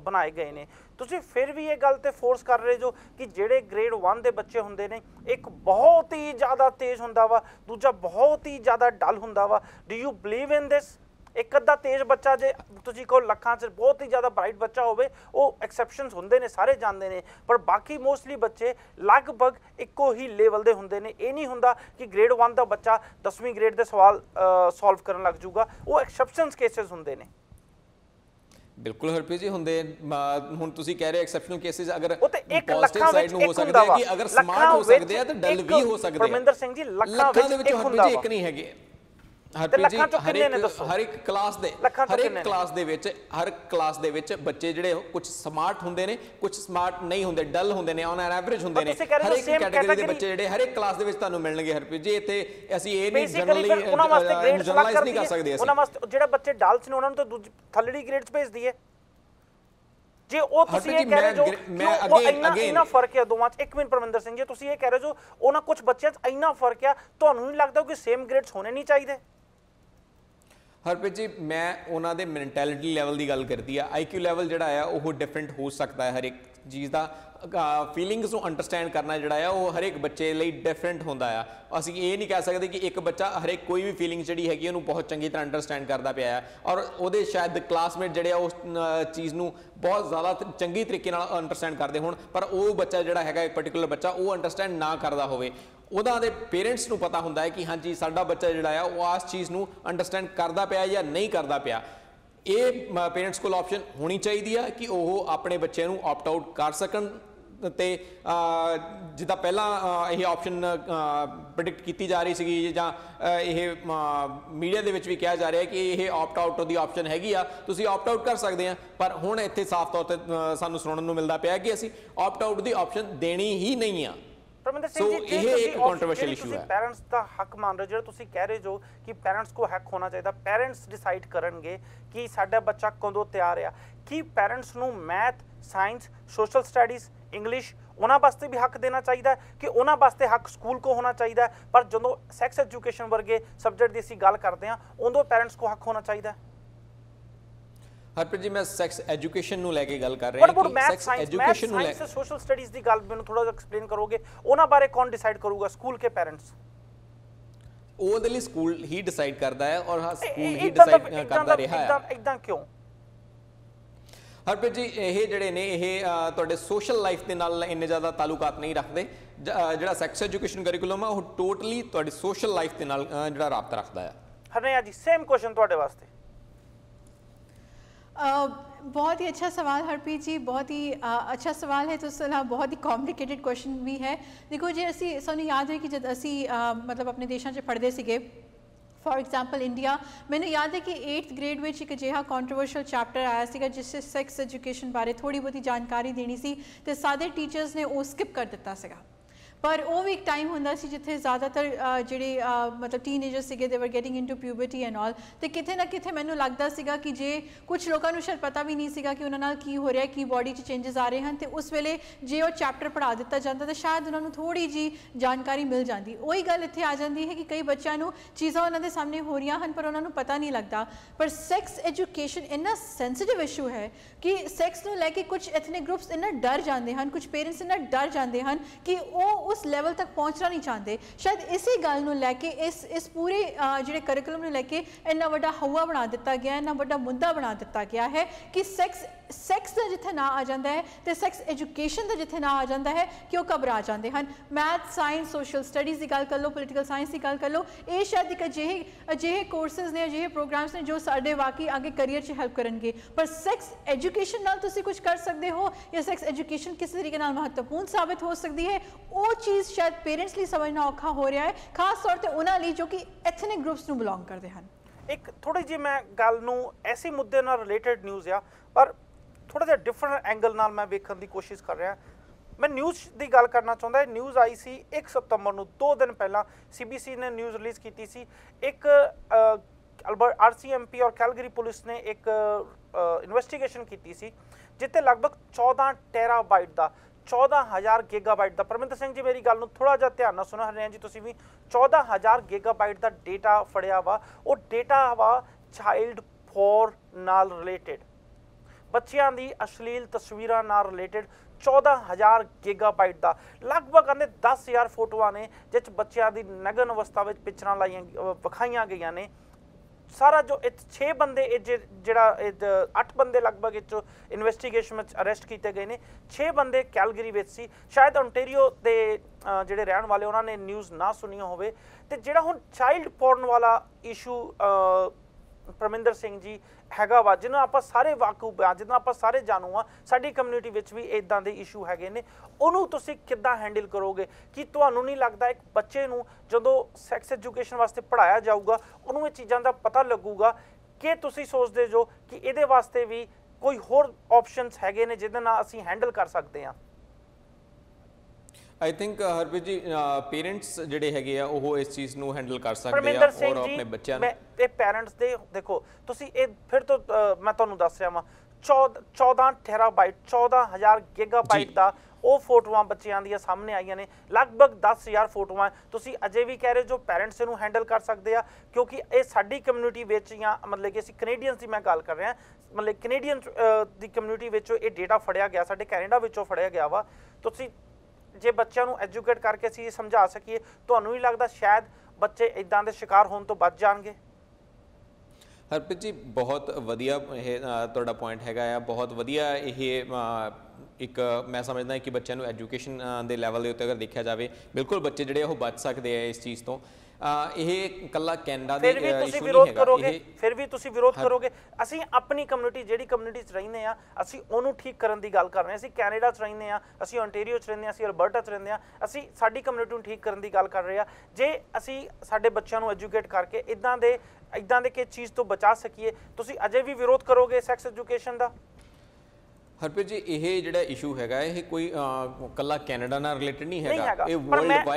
ਬਣਾਏ ਗਏ ਨੇ ਤੁਸੀਂ ਫਿਰ ਵੀ ਇਹ ਗੱਲ ਤੇ ਫੋਰਸ ਕਰ ਰਹੇ ਜੋ ਕਿ ਜਿਹੜੇ ਗ੍ਰੇਡ 1 ਦੇ ਬੱਚੇ ਹੁੰਦੇ ਨੇ ਇੱਕ ਬਹੁਤ ਹੀ ਜ਼ਿਆਦਾ ਤੇਜ਼ ਹੁੰਦਾ ਵਾ ਦੂਜਾ ਬਹੁਤ ਹੀ ਜ਼ਿਆਦਾ ਡਲ ਹੁੰਦਾ ਵਾ ਡੂ ਯੂ ਬਲੀਵ ਇਨ ਦਿਸ एक अद्धा तेज बच्चा जे तुसीं कहो लखां च बहुत ही ज़्यादा ब्राइट बच्चा होवे वो एक्सैप्शनस होंदे ने सारे जानते हैं पर बाकी मोस्टली बच्चे लगभग इक्को ही लेवल दे होंदे ने ये नहीं हुंदा कि ग्रेड 1 का बच्चा 10वीं ग्रेड के सवाल सॉल्व करन लग जूगा वो एक्सैप्शनस केसेस होंदे ने बिल्कुल हरप्रीत जी होंदे हुण तुसीं कह रहे एक्सैप्शनल केसेस अगर पॉजिटिव साइड ਨੂੰ ਹੋ ਸਕਦਾ ਹੈ कि अगर स्मार्ट हो सकते हैं तो डल भी हो सकते हैं परमिंदर सिंह जी ਲੱਖਾਂ ਵਿੱਚ ਇੱਕ ਹੁੰਦਾ ਇੱਕ ਨਹੀਂ ਹੈਗੇ हरप्रीत जी हर एक क्लास ਦੇ ਵਿੱਚ ਬੱਚੇ ਜਿਹੜੇ ਕੁਝ ਸਮਾਰਟ ਹੁੰਦੇ ਨੇ ਕੁਝ ਸਮਾਰਟ ਨਹੀਂ ਹੁੰਦੇ ਡਲ ਹੁੰਦੇ ਨੇ ਔਨ ਐਵਰੇਜ ਹੁੰਦੇ ਨੇ ਹਰ ਇੱਕ ਕੈਟਾਗਰੀ ਦੇ ਬੱਚੇ ਜਿਹੜੇ ਹਰ ਇੱਕ ਕਲਾਸ ਦੇ ਵਿੱਚ ਤੁਹਾਨੂੰ ਮਿਲਣਗੇ ਹਰਪ੍ਰੀਤ ਜੀ ਇੱਥੇ ਅਸੀਂ ਇਹ ਨਹੀਂ ਜਨਰਲਾਈਜ਼ ਨਹੀਂ ਕਰ ਸਕਦੇ ਅਸੀਂ ਉਹਨਾਂ ਵਾਸਤੇ ਜਿਹੜੇ ਬੱਚੇ ਡਲ ਚ ਨੇ ਉਹਨਾਂ ਨੂੰ ਤਾਂ ਦੂਜੀ ਥੱਲੜੀ ਗ੍ਰੇਡ 'ਚ ਭੇਜ ਦਈਏ ਜੇ ਉਹ ਤੁਸੀਂ ਇਹ ਕਹਿ ਰਹੇ ਜੋ ਕਿ ਇੰਨਾ ਫਰਕ ਹੈ ਦੋਵਾਂ 'ਚ ਇੱਕ ਮਿੰਟ ਪਰਮਿੰਦਰ ਸਿੰਘ ਜੀ ਤੁਸੀਂ ਇਹ ਕਹਿ ਰਹੇ ਜੋ ਉਹਨਾਂ ਕੁਝ ਬੱਚਿਆਂ 'ਚ ਇੰਨਾ ਫਰਕ ਆ ਤੁਹਾਨੂੰ ਨਹੀਂ ਲੱਗਦਾ ਕਿ ਸੇਮ ਗ੍ਰੇਡਸ ਹੋਣੇ ਨਹੀਂ ਚਾਹੀਦੇ हरप्रीत जी मैं उन्होंने मैंटैलिटी लैवल की गल करती है IQ लैवल जोड़ा है वो डिफरेंट हो सकता है हर एक ਚੀਜ਼ ਦਾ ਫੀਲਿੰਗਸ ਨੂੰ ਅੰਡਰਸਟੈਂਡ ਕਰਨਾ ਜਿਹੜਾ ਆ ਉਹ ਹਰ ਇੱਕ ਬੱਚੇ ਲਈ ਡਿਫਰੈਂਟ ਹੁੰਦਾ ਆ। ਅਸੀਂ ਇਹ ਨਹੀਂ ਕਹਿ ਸਕਦੇ ਕਿ ਇੱਕ ਬੱਚਾ ਹਰੇਕ ਕੋਈ ਵੀ ਫੀਲਿੰਗ ਜਿਹੜੀ ਹੈਗੀ ਉਹਨੂੰ ਬਹੁਤ ਚੰਗੀ ਤਰ੍ਹਾਂ ਅੰਡਰਸਟੈਂਡ ਕਰਦਾ ਪਿਆ ਹੈ ਔਰ ਉਹਦੇ ਸ਼ਾਇਦ ਕਲਾਸਮੇਟ ਜਿਹੜੇ ਆ ਉਸ ਚੀਜ਼ ਨੂੰ ਬਹੁਤ ਜ਼ਿਆਦਾ ਚੰਗੀ ਤਰੀਕੇ ਨਾਲ ਅੰਡਰਸਟੈਂਡ ਕਰਦੇ ਹੋਣ, ਪਰ ਉਹ ਬੱਚਾ ਜਿਹੜਾ ਹੈਗਾ ਇੱਕ ਪਰਟੀਕੂਲਰ ਬੱਚਾ ਉਹ ਅੰਡਰਸਟੈਂਡ ਨਾ ਕਰਦਾ ਹੋਵੇ। ਉਹਨਾਂ ਦੇ ਪੇਰੈਂਟਸ ਨੂੰ ਪਤਾ ਹੁੰਦਾ ਹੈ ਕਿ ਹਾਂਜੀ ਸਾਡਾ ਬੱਚਾ ਜਿਹੜਾ ਆ ਉਹ ਇਸ ਚੀਜ਼ ਨੂੰ ਅੰਡਰਸਟੈਂਡ ਕਰਦਾ ਪਿਆ ਜਾਂ ਨਹੀਂ ਕਰਦਾ ਪਿਆ। ਇਹ ਪੇਰੈਂਟਸ ਕੋਲ ਆਪਸ਼ਨ ਹੋਣੀ ਚਾਹੀਦੀ ਆ ਕਿ ਉਹ ਆਪਣੇ ਬੱਚੇ ਨੂੰ ਆਪਟ ਆਊਟ ਕਰ ਸਕਣ ਤੇ ਜਿੱਦਾਂ ਪਹਿਲਾਂ ਇਹ ਆਪਸ਼ਨ ਪ੍ਰੈਡਿਕਟ ਕੀਤੀ ਜਾ ਰਹੀ ਸੀਗੀ ਜਾਂ ਇਹ ਮੀਡੀਆ ਦੇ ਵਿੱਚ ਵੀ ਕਿਹਾ ਜਾ ਰਿਹਾ ਕਿ ਇਹ ਆਪਟ ਆਊਟ ਦੀ ਆਪਸ਼ਨ ਹੈਗੀ ਆ, ਤੁਸੀਂ ਆਪਟ ਆਊਟ ਕਰ ਸਕਦੇ ਆ, ਪਰ ਹੁਣ ਇੱਥੇ ਸਾਫ਼ ਤੌਰ ਤੇ ਸਾਨੂੰ ਸੁਣਨ ਨੂੰ ਮਿਲਦਾ ਪਿਆ ਕਿ ਅਸੀਂ ਆਪਟ ਆਊਟ ਦੀ ਆਪਸ਼ਨ ਦੇਣੀ ਹੀ ਨਹੀਂ ਆ। ਪਰਮਿੰਦਰ ਸਿੰਘ ਜੀ, ਇਹ ਇੱਕ ਕੰਟਰੋਵਰਸ਼ੀਅਲ ਇਸ਼ੂ ਹੈ। ਪੈਰੈਂਟਸ ਦਾ ਹੱਕ ਮੰਨ ਰਹੇ ਜਿਹੜਾ ਤੁਸੀਂ ਕਹਿ ਰਹੇ ਜੋ ਕਿ ਪੈਰੈਂਟਸ ਕੋ ਹੱਕ ਹੋਣਾ ਚਾਹੀਦਾ, ਪੈਰੈਂਟਸ ਡਿਸਾਈਡ ਕਰਨਗੇ ਕਿ ਸਾਡਾ ਬੱਚਾ ਕਦੋਂ ਤਿਆਰ ਆ। ਕੀ ਪੈਰੈਂਟਸ ਨੂੰ math, science, social studies, English ਉਹਨਾਂ ਵਾਸਤੇ ਵੀ ਹੱਕ ਦੇਣਾ ਚਾਹੀਦਾ ਕਿ ਉਹਨਾਂ ਵਾਸਤੇ ਹੱਕ ਸਕੂਲ ਕੋ ਹੋਣਾ ਚਾਹੀਦਾ? ਪਰ ਜਦੋਂ ਸੈਕਸ ਐਜੂਕੇਸ਼ਨ ਵਰਗੇ ਸਬਜੈਕਟ ਦੀ ਅਸੀਂ ਗੱਲ ਕਰਦੇ ਹਾਂ ਉਦੋਂ ਪੈਰੈਂਟਸ ਕੋ ਹੱਕ ਹੋਣਾ ਚਾਹੀਦਾ। ਹਰਪ੍ਰੀਤ ਜੀ, ਮੈਂ ਸੈਕਸ ਐਜੂਕੇਸ਼ਨ ਨੂੰ ਲੈ ਕੇ ਗੱਲ ਕਰ ਰਿਹਾ ਕਿ ਸੈਕਸ ਐਜੂਕੇਸ਼ਨ ਨੂੰ ਲੈ ਕੇ ਸੋਸ਼ਲ ਸਟੱਡੀਜ਼ ਦੀ ਗੱਲ ਮੈਨੂੰ ਥੋੜਾ ਜਿਹਾ ਐਕਸਪਲੇਨ ਕਰੋਗੇ? ਉਹਨਾਂ ਬਾਰੇ ਕੌਣ ਡਿਸਾਈਡ ਕਰੂਗਾ, ਸਕੂਲ ਕੇ ਪੈਰੈਂਟਸ? ਉਹਦੇ ਲਈ ਸਕੂਲ ਹੀ ਡਿਸਾਈਡ ਕਰਦਾ ਹੈ ਔਰ ਸਕੂਲ ਹੀ ਡਿਸਾਈਡ ਕਰਦਾ ਰਿਹਾ ਹੈ। ਇਦਾਂ ਕਿਉਂ ਹਰਪ੍ਰੀਤ ਜੀ? ਇਹ ਜਿਹੜੇ ਨੇ ਇਹ ਤੁਹਾਡੇ ਸੋਸ਼ਲ ਲਾਈਫ ਦੇ ਨਾਲ ਇੰਨੇ ਜ਼ਿਆਦਾ ਤਾਲੁਕਾਤ ਨਹੀਂ ਰੱਖਦੇ। ਜਿਹੜਾ ਸੈਕਸ ਐਜੂਕੇਸ਼ਨ ਕਰਿਕੂਲਮ ਆ ਉਹ ਟੋਟਲੀ ਤੁਹਾਡੀ ਸੋਸ਼ਲ ਲਾਈਫ ਦੇ ਨਾਲ ਜਿਹੜਾ ਰਾਬਤਾ ਰੱਖਦਾ ਹੈ। ਹਰਨਿਆ ਜੀ, ਸੇਮ ਕੁਐਸਚਨ ਤੁਹਾਡੇ ਵਾਸਤੇ। बहुत ही अच्छा सवाल हरप्रीत जी, बहुत ही अच्छा सवाल है। तो सलाह बहुत ही कॉम्प्लिकेटेड क्वेश्चन भी है। देखो जी, असी सानू याद है कि जब असी मतलब अपने देशों 'ਚ पढ़ते ਸੀਗੇ, फॉर एग्जाम्पल इंडिया, मैंने याद है कि 8th ग्रेड में एक अजिहा कॉन्ट्रोवर्शियल चैप्टर आया सीगा जिससे सैक्स एजुकेशन बारे थोड़ी बहुती जानकारी देनी सी ते सारे टीचर्स ने वो स्किप कर दिता सीगा। पर वो भी एक टाइम होंदा सी जिथे ज़्यादातर जिहड़े मतलब टीनेजर सीगे they were getting into puberty and all, ते किथे ना किथे मैनूं लगदा सीगा कि जे कुछ लोगों नूं शायद पता भी नहीं सीगा कि उन्हां नाल की हो रहा है, की बॉडी 'च चेंजेस आ रहे हैं, तो उस वेले जे वो चैप्टर पढ़ा दिता जाता तो शायद उन्हां नूं थोड़ी जी जानकारी मिल जाती। वही गल इत्थे आ जाती है कि कई बच्चों नूं चीज़ां उन्हां दे सामने हो रही हैं पर उन्हां नूं पता नहीं लगता। पर सैक्स एजुकेशन इन्ना सेंसिटिव इशू है कि सैक्स नूं लैके कुछ एथनिक ग्रुप्स इन्ना डर जाते हैं, कुछ पेरेंट्स इन्ना डर जाते हैं कि वो उस लैवल तक पहुँचना नहीं चाहते। शायद इसी गल नूं लैके इस पूरे जिहड़े करिकुलम नूं लैके इन्ना वड्डा हवा बना दिता गया, इन्ना वड्डा मुद्दा बना दिता गया है कि सैक्स का जिथे ना आ जाता है तो सैक्स एजुकेशन का जिथे ना आ जाता है कि वो घबरा जाते हैं। मैथ, साइंस, सोशल स्टडीज़ की गल कर लो, पोलिटिकल साइंस की गल कर लो, ये शायद एक अजिहे कोर्सेज ने, अजिहे प्रोग्राम्स ने जो साडे वाकई आगे करियर 'ਚ हेल्प करनगे। पर सैक्स एजुकेशन नाल तुसीं कुछ कर सकते हो या सैक्स एजुकेशन किस तरीके नाल महत्वपूर्ण साबित हो सकती है, वो चीज़ शायद पेरेंट्स लिए समझना औखा हो रहा है, खास तौर पर उन्हां लई जो कि एथनिक ग्रुप्स नूं बिलोंग करते हैं। एक थोड़ी जी मैं गल नूं ऐसे मुद्दे नाल रिलेटेड न्यूज़ आ पर थोड़ा जिहा डिफरेंट एंगल नाल मैं वेखण दी कोशिश कर रहा। मैं न्यूज़ की गल करना चाहता। न्यूज़ आई सी 1 सितंबर नूं, 2 दिन पहला CBC ने न्यूज़ रिलीज़ की सी। एक अल्बर्ट RCMP और कैलगरी पुलिस ने एक इन्वेस्टिगेशन की सी जिते लगभग 14 टेराबाइट का 14,000 गीगाबाइट का, परमिंदर सिंह जी मेरी गल नूं थोड़ा जिहा ध्यान नाल सुनो, हरियाणा जी तुसीं भी 14,000 गीगाबाइट का डेटा फड़िया वा। वो डेटा वा चाइल्ड पोर नाल रिलेटेड, बच्चों की अश्लील तस्वीरों नाल रिलेटेड 14,000 गीगाबाइट का। लगभग कहते 10,000 फोटोआं ने जिस बच्चों की नग्न अवस्था में पिक्चरां लाइयां विखाईयां गईयां ने। सारा जो 6 बंदे जिहड़ा 8 बंदे लगभग इन्वेस्टिगेशन में अरेस्ट किए गए हैं। 6 बंदे कैलगरी विच सी, शायद ओंटारियो के जिहड़े रहण वाले उन्होंने न्यूज़ ना सुनी होवे। ते जिहड़ा हुण चाइल्ड पोर्न वाला इशू परमिंदर सिंह जी हैगा वा, जिन्हों आप सारे वाकूफ आ, जिन्हों आप सारे जानू आ, साडी कम्यूनिटी विच भी इदां दे इशू हैगे ने, उहनूं तुसीं किद्दां हैंडल करोगे? कि तुहानूं नहीं लगदा एक बच्चे नूं जदों सैक्स एजुकेशन वास्ते पढ़ाया जाऊगा उहनूं इह चीज़ां दा पता लगूगा कि तुसीं सोचदे जो कि इहदे वास्ते भी कोई होर ऑप्शनस हैगे ने जिहदे नाल असीं हैंडल कर सकदे हां? I think Harpreet ji parents जिहड़े हैगे आ ओह इस चीज़ नूं हैंडल कर सकदे आ और अपने बच्चों मैं ये पेरेंट्स दे देखो तुसी ये फिर तो मैं तुहानूं दस रहा वां 14 टेराबाइट 14,000 गीगाबाइट का ਉਹ ਫੋਟੋਆਂ ਬੱਚਿਆਂ ਦੀਆਂ ਸਾਹਮਣੇ ਆਈਆਂ ਨੇ। ਲਗਭਗ 10,000 ਫੋਟੋਆਂ ਤੁਸੀਂ ਅਜੇ ਵੀ ਕਹਿ ਰਹੇ ਜੋ ਪੈਰੈਂਟਸ ਇਹਨੂੰ ਹੈਂਡਲ ਕਰ ਸਕਦੇ ਆ, ਕਿਉਂਕਿ ਇਹ ਸਾਡੀ ਕਮਿਊਨਿਟੀ ਵਿੱਚ ਜਾਂ ਮਤਲਬ ਕਿ ਅਸੀਂ ਕੈਨੇਡੀਅਨਸ ਦੀ ਮੈਂ ਗੱਲ ਕਰ ਰਿਹਾ, ਮਤਲਬ ਕੈਨੇਡੀਅਨ ਦੀ ਕਮਿਊਨਿਟੀ ਵਿੱਚੋਂ ਇਹ ਡੇਟਾ ਫੜਿਆ ਗਿਆ, ਸਾਡੇ ਕੈਨੇਡਾ ਵਿੱਚੋਂ ਫੜਿਆ ਗਿਆ ਵਾ। ਤੁਸੀਂ ਜੇ ਬੱਚਿਆਂ ਨੂੰ ਐਜੂਕੇਟ ਕਰਕੇ ਅਸੀਂ ਇਹ ਸਮਝਾ ਸਕੀਏ, ਤੁਹਾਨੂੰ ਨਹੀਂ ਲੱਗਦਾ ਸ਼ਾਇਦ ਬੱਚੇ ਇਦਾਂ ਦੇ ਸ਼ਿਕਾਰ ਹੋਣ ਤੋਂ ਬਚ ਜਾਣਗੇ? ਹਰਪ੍ਰੀਤ ਜੀ ਬਹੁਤ ਵਧੀਆ ਇਹ ਤੁਹਾਡਾ ਪੁਆਇੰਟ ਹੈਗਾ ਆ, ਬਹੁਤ ਵਧੀਆ ਇਹ ਇੱਕ ਮੈਂ ਸਮਝਦਾ ਕਿ ਬੱਚਿਆਂ ਨੂੰ ਐਜੂਕੇਸ਼ਨ ਦੇ ਲੈਵਲ ਦੇ ਉੱਤੇ ਅਗਰ ਦੇਖਿਆ ਜਾਵੇ, ਬਿਲਕੁਲ ਬੱਚੇ ਜਿਹੜੇ ਉਹ ਬਚ ਸਕਦੇ ਆ ਇਸ ਚੀਜ਼ ਤੋਂ। ਇਹ ਇਕੱਲਾ ਕੈਨੇਡਾ ਦੇ ਇਸ਼ੂ ਨਹੀਂ ਹੈਗਾ। ਫਿਰ ਵੀ ਤੁਸੀਂ ਵਿਰੋਧ ਕਰੋਗੇ। ਅਸੀਂ ਆਪਣੀ ਕਮਿਊਨਿਟੀ ਜਿਹੜੀ ਕਮਿਊਨਿਟੀ 'ਚ ਰਹਿੰਦੇ ਆ ਅਸੀਂ ਉਹਨੂੰ ਠੀਕ ਕਰਨ ਦੀ ਗੱਲ ਕਰ ਰਹੇ ਹਾਂ। ਅਸੀਂ ਕੈਨੇਡਾ 'ਚ ਰਹਿੰਦੇ ਆ, ਅਸੀਂ ਓਨਟਾਰੀਓ 'ਚ ਰਹਿੰਦੇ ਆ, ਅਸੀਂ ਅਲਬਰਟਾ 'ਚ ਰਹਿੰਦੇ ਆ, ਅਸੀਂ ਸਾਡੀ ਕਮਿਊਨਿਟੀ ਨੂੰ ਠੀਕ ਕਰਨ ਦੀ ਗੱਲ ਕਰ ਰਹੇ ਆ। ਜੇ ਅਸੀਂ ਸਾਡੇ ਬੱਚਿਆਂ ਨੂੰ ਐਜੂਕੇਟ ਕਰਕੇ ਇਦਾਂ ਦੇ ਕਿ ਚੀਜ਼ ਤੋਂ ਬਚਾ ਸਕੀਏ, ਤੁਸੀਂ ਅਜੇ ਵੀ ਵਿਰੋਧ ਕਰੋਗੇ ਸੈਕਸ ਐਜੂਕੇਸ਼ਨ ਦਾ? ਹਰਪ੍ਰੀਤ ਜੀ ਇਹ ਜਿਹੜਾ ਇਸ਼ੂ ਹੈਗਾ ਇਹ ਕੋਈ ਕੱਲਾ ਕੈਨੇਡਾ ਨਾਲ ਰਿਲੇਟਡ ਨਹੀਂ ਹੈਗਾ, ਇਹ ਵਰਲਡ